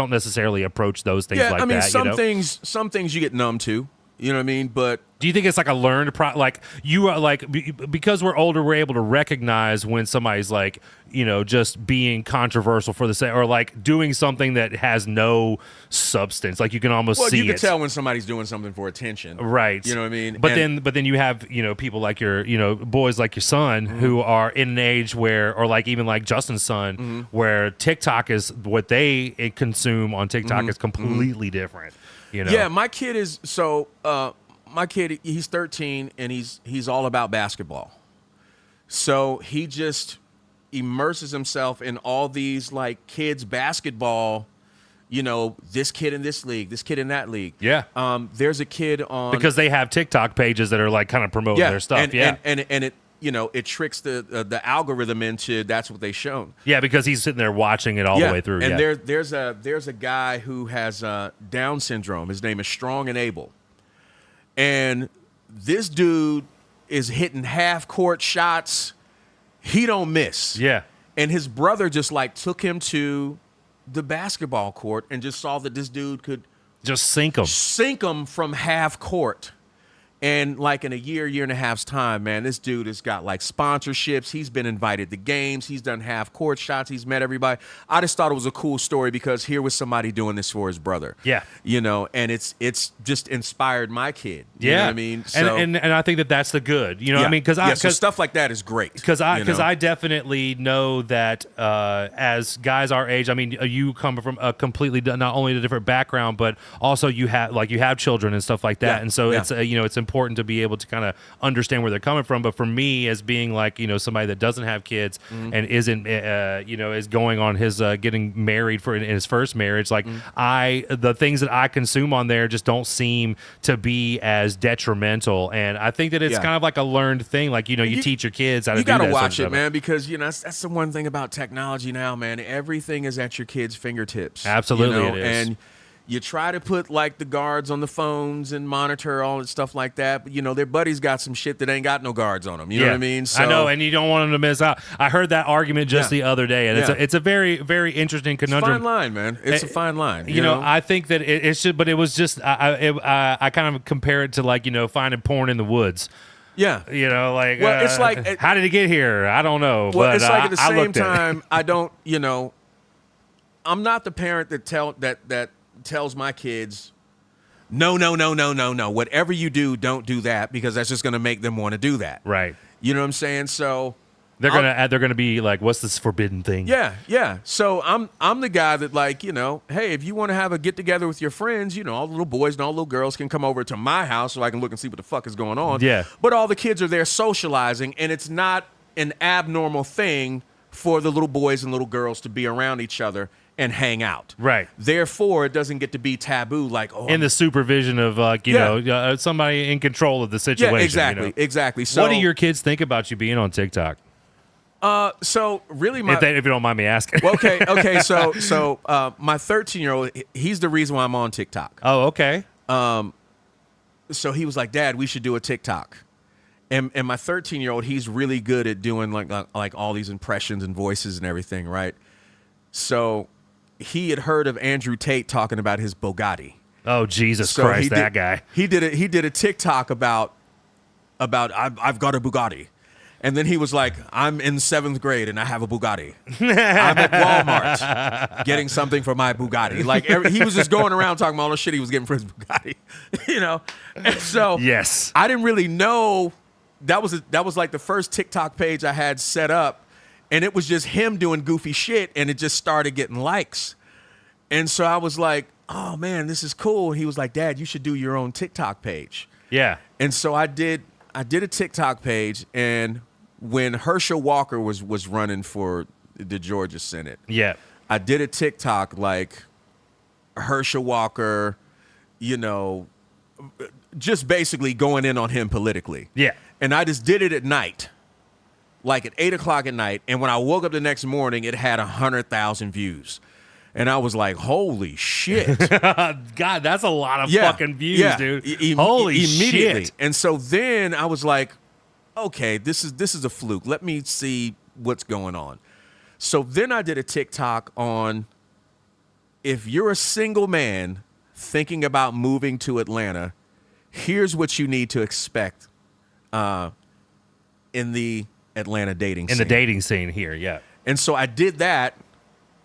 necessarily approach those things like that. I mean, some things you get numb to, you know what I mean? But Do you think it's like a learned like you are like because we're older, we're able to recognize when somebody's like, you know, just being controversial for the sake, or like doing something that has no substance. Like you can almost see you can it. tell when somebody's doing something for attention, right? You know what I mean. But then you have, you know, people like your, you know, boys like your son who are in an age where, or like even like Justin's son, where TikTok is what they consume on TikTok is completely different. You know. Yeah, my kid is so. My kid, he's 13 and he's all about basketball. So he just immerses himself in all these like kids basketball, you know, this kid in this league, this kid in that league. Yeah. There's a kid on, because they have TikTok pages that are like kind of promoting their stuff. And it, you know, it tricks the algorithm into that's what they shown. Yeah, because he's sitting there watching it all the way through. And there's a guy who has Down syndrome. His name is Strong and Able. And this dude is hitting half-court shots. He don't miss. Yeah. And his brother just, like, took him to the basketball court and just saw that this dude could just sink him from half-court. And, like, in a year and a half's time, man, this dude has got, like, sponsorships. He's been invited to games. He's done half-court shots. He's met everybody. I just thought it was a cool story because here was somebody doing this for his brother. Yeah. You know, and it's just inspired my kid. You know what I mean? So, and I think that's the good. You know what I mean? Because so stuff like that is great. Because I definitely know that as guys our age, I mean, you come from a completely not only a different background, but also you have children and stuff like that. Yeah. And so it's you know, it's important to be able to kind of understand where they're coming from. But for me, as being like, you know, somebody that doesn't have kids and isn't you know, is going on his getting married in his first marriage, like the things that I consume on there just don't seem to be as detrimental. And I think that it's kind of like a learned thing. Like, you know, you teach your kids how to do that. You gotta watch it, man, because you know that's the one thing about technology now, man. Everything is at your kids' fingertips. Absolutely, you know? it is. And you try to put like the guards on the phones and monitor all that stuff like that, but you know their buddies got some shit that ain't got no guards on them. You know what I mean? So, I know, and you don't want them to miss out. I heard that argument just the other day, and it's a very, very interesting conundrum. It's a fine line, man. It's a fine line. You know, I think that it should, but it was just I kind of compare it to like, you know, finding porn in the woods. Yeah. You know, like, well, it's like, how did it get here? I don't know. Well, but it's like at the same time, I don't, you know, I'm not the parent that tells my kids, no. Whatever you do, don't do that, because that's just going to make them want to do that. Right. You know what I'm saying? So they're gonna be like, what's this forbidden thing? Yeah. So I'm the guy that, like, you know, hey, if you want to have a get together with your friends, you know, all the little boys and all the little girls can come over to my house so I can look and see what the fuck is going on. Yeah. But all the kids are there socializing, and it's not an abnormal thing for the little boys and little girls to be around each other and hang out. Right. Therefore, it doesn't get to be taboo, like, oh, in the supervision of like, you know, somebody in control of the situation. Yeah, exactly, you know? exactly. So what do your kids think about you being on TikTok? So really, if you don't mind me asking. Well, okay. So my 13-year-old, he's the reason why I'm on TikTok. Oh, okay. So he was like, Dad, we should do a TikTok. And my 13-year-old, he's really good at doing like all these impressions and voices and everything, right? So he had heard of Andrew Tate talking about his Bugatti. Oh, Jesus Christ, that guy. He did a TikTok about I've got a Bugatti. And then he was like, I'm in 7th grade and I have a Bugatti. I'm at Walmart getting something for my Bugatti. Like, he was just going around talking about all the shit he was getting for his Bugatti, you know? And so yes, I didn't really know. That was like the first TikTok page I had set up, and it was just him doing goofy shit, and it just started getting likes. And so I was like, oh, man, this is cool. And he was like, Dad, you should do your own TikTok page. Yeah. And so I did a TikTok page, and when Herschel Walker was running for the Georgia Senate, I did a TikTok like Herschel Walker, you know, just basically going in on him politically. Yeah. And I just did it at night, like at 8 o'clock at night. And when I woke up the next morning, it had 100,000 views. And I was like, holy shit. God, that's a lot of fucking views, dude. Holy immediately. shit. And so then I was like, okay, this is a fluke. Let me see what's going on. So then I did a TikTok on, if you're a single man thinking about moving to Atlanta, here's what you need to expect in the Atlanta dating scene. In the dating scene here, yeah. And so I did that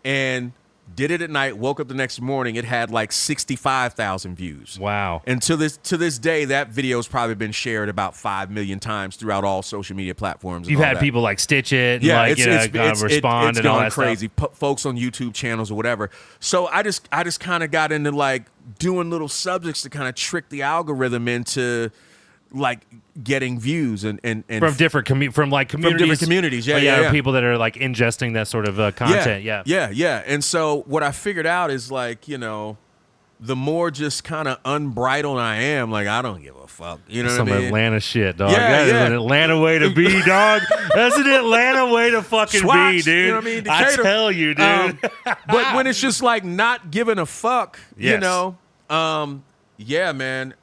and did it at night, woke up the next morning, it had like 65,000 views. Wow. And to this day, that video's probably been shared about 5 million times throughout all social media platforms. You've had people like stitch it and respond and all that crazy. stuff. Folks on YouTube channels or whatever. So I just kind of got into like doing little subjects to kind of trick the algorithm into like getting views and from different communities. From different communities, yeah. People that are like ingesting that sort of content, yeah. And so what I figured out is like, you know, the more just kind of unbridled I am, like I don't give a fuck. You know what I mean? Some Atlanta shit, dog. Yeah, that is an Atlanta way to be, dog. That's an Atlanta way to fucking be, dude. You know what I mean? I tell you, dude. But when it's just like not giving a fuck, yes. you know, yeah, man.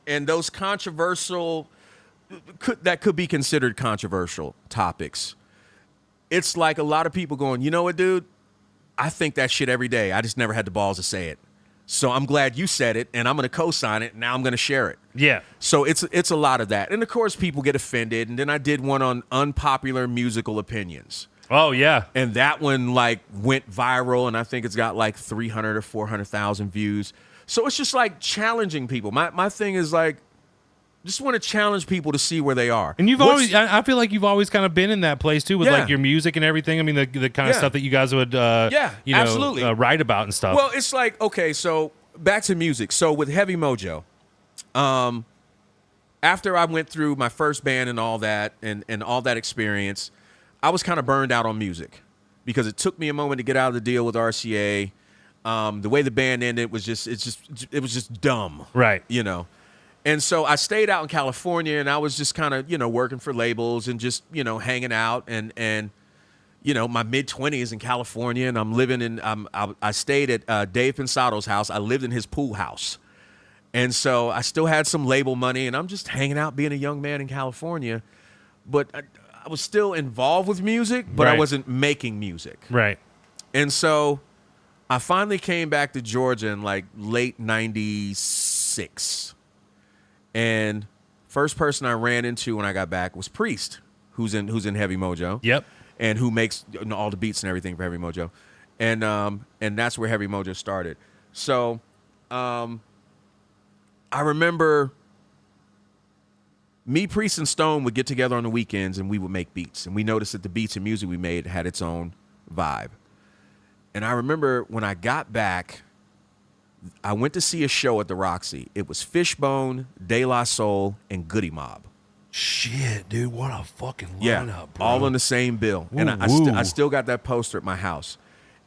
And those controversial, that could be considered controversial topics. It's like a lot of people going, you know what, dude? I think that shit every day. I just never had the balls to say it. So I'm glad you said it, and I'm going to co-sign it, and now I'm going to share it. Yeah. So it's a lot of that. And, of course, people get offended. And then I did one on unpopular musical opinions. Oh, yeah. And that one, like, went viral, and I think it's got, like, 300 or 400,000 views. So it's just like challenging people. My thing is like, just want to challenge people to see where they are. And I feel like you've always kind of been in that place too with like your music and everything. I mean, the kind of stuff that you guys would, absolutely. write about and stuff. Well, it's like, okay, so back to music. So with Heavy Mojo, after I went through my first band and all that, and all that experience, I was kind of burned out on music because it took me a moment to get out of the deal with RCA. The way the band ended was it was just dumb. Right. You know? And so I stayed out in California and I was just kind of, you know, working for labels and just, you know, hanging out and you know, my mid-20s in California, and I'm living in I stayed at Dave Pensado's house. I lived in his pool house. And so I still had some label money and I'm just hanging out being a young man in California. But I was still involved with music, but I wasn't making music. Right. And so I finally came back to Georgia in like late 96. And first person I ran into when I got back was Priest, who's in Heavy Mojo. Yep. And who makes all the beats and everything for Heavy Mojo. And that's where Heavy Mojo started. So I remember me, Priest, and Stone would get together on the weekends and we would make beats. And we noticed that the beats and music we made had its own vibe. And I remember when I got back, I went to see a show at the Roxy. It was Fishbone, De La Soul, and Goody Mob. Shit, dude, what a fucking lineup, yeah, bro. all on the same bill. Ooh, and I still got that poster at my house.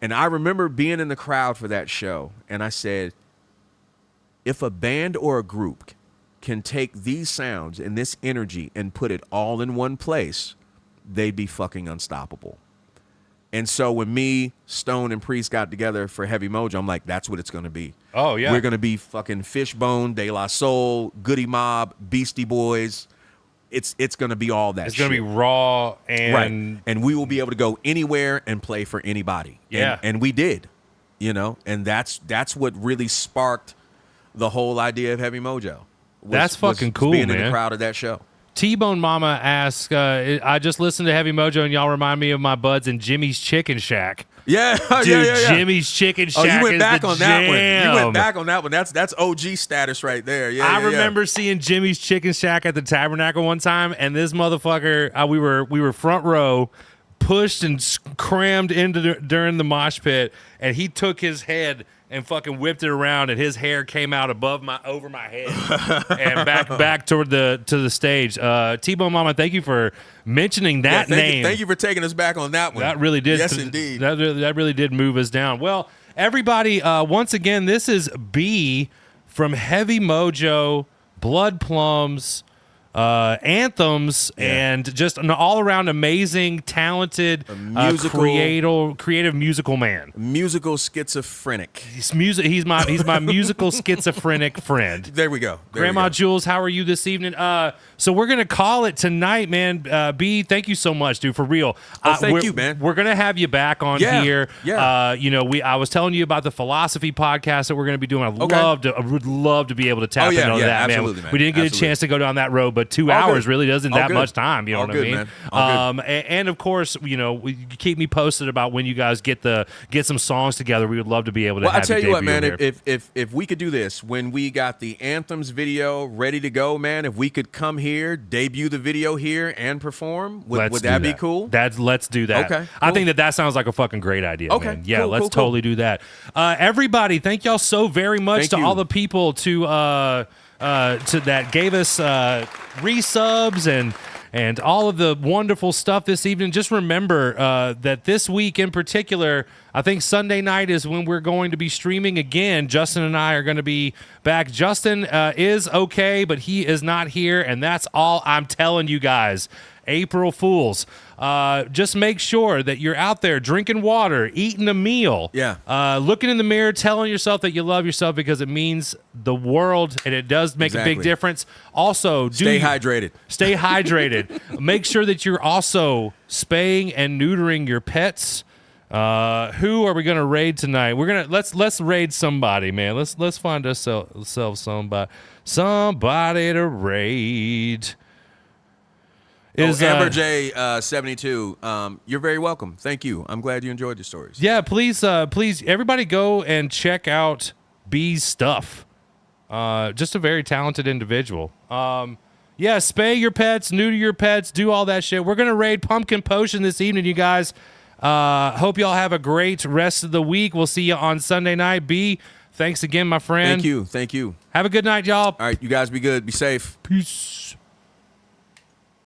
And I remember being in the crowd for that show, and I said, if a band or a group can take these sounds and this energy and put it all in one place, they'd be fucking unstoppable. And so when me, Stone, and Priest got together for Heavy Mojo, I'm like, that's what it's going to be. Oh, yeah. We're going to be fucking Fishbone, De La Soul, Goody Mob, Beastie Boys. It's going to be all that It's shit. going to be raw and... Right. And we will be able to go anywhere and play for anybody. Yeah. And we did, you know? And that's what really sparked the whole idea of Heavy Mojo. That's fucking cool, being man. in the crowd of that show. T-Bone Mama asks, I just listened to Heavy Mojo and y'all remind me of my buds in Jimmy's Chicken Shack. Yeah, dude, yeah. Jimmy's Chicken Shack. Oh, you went is back the on jam. that one. You went back on that one. That's OG status right there. Yeah, I remember seeing Jimmy's Chicken Shack at the Tabernacle one time, and this motherfucker, we were front row, pushed and crammed into during the mosh pit, and he took his head and fucking whipped it around, and his hair came out over my head and back toward to the stage. T-Bone Mama, thank you for mentioning that name. Thank you for taking us back on that one. That really did. Yes, indeed. That really did move us down. Well, everybody, once again, this is B from Heavy Mojo, Blood Plums, anthems and just an all-around amazing, talented, creative musical man. Musical schizophrenic. He's my musical schizophrenic friend. There we go. Grandma Jules, how are you this evening? So we're gonna call it tonight, man. B, thank you so much, dude. For real. Thank you, man. We're gonna have you back on here. Yeah. I was telling you about the philosophy podcast that we're gonna be doing. I would love to be able to tap into that, absolutely, man. We didn't get a chance to go down that road, but 2 hours really doesn't that much time. You know what I mean? Man. And of course, you keep me posted about when you guys get some songs together. We would love to be able to. I tell you what, man. If we could do this when we got the anthems video ready to go, man. If we could come here, debut the video here, and perform, would that be cool? Let's do that. Okay, cool. I think that sounds like a fucking great idea. Okay, man. Yeah, cool, let's totally do that. Everybody, thank y'all so very much to all the people to that gave us resubs and all of the wonderful stuff this evening. Just remember that this week in particular, I think Sunday night is when we're going to be streaming again. Justin and I are going to be back. Justin is okay, but he is not here, and that's all I'm telling you guys. April Fools. Just make sure that you're out there drinking water, eating a meal, looking in the mirror, telling yourself that you love yourself because it means the world, and it does make a big difference. Also, stay hydrated. Stay hydrated. Make sure that you're also spaying and neutering your pets. Who are we gonna raid tonight? We're gonna let's raid somebody, man. Let's find ourselves somebody to raid. Amber J 72. You're very welcome. Thank you. I'm glad you enjoyed the stories. Yeah, please, everybody go and check out B's stuff. Just a very talented individual. Spay your pets, neuter your pets, do all that shit. We're gonna raid Pumpkin Potion this evening, you guys. Hope y'all have a great rest of the week. We'll see you on Sunday night. B, thanks again, my friend. Thank you. Have a good night, y'all. All right, you guys be good. Be safe. Peace.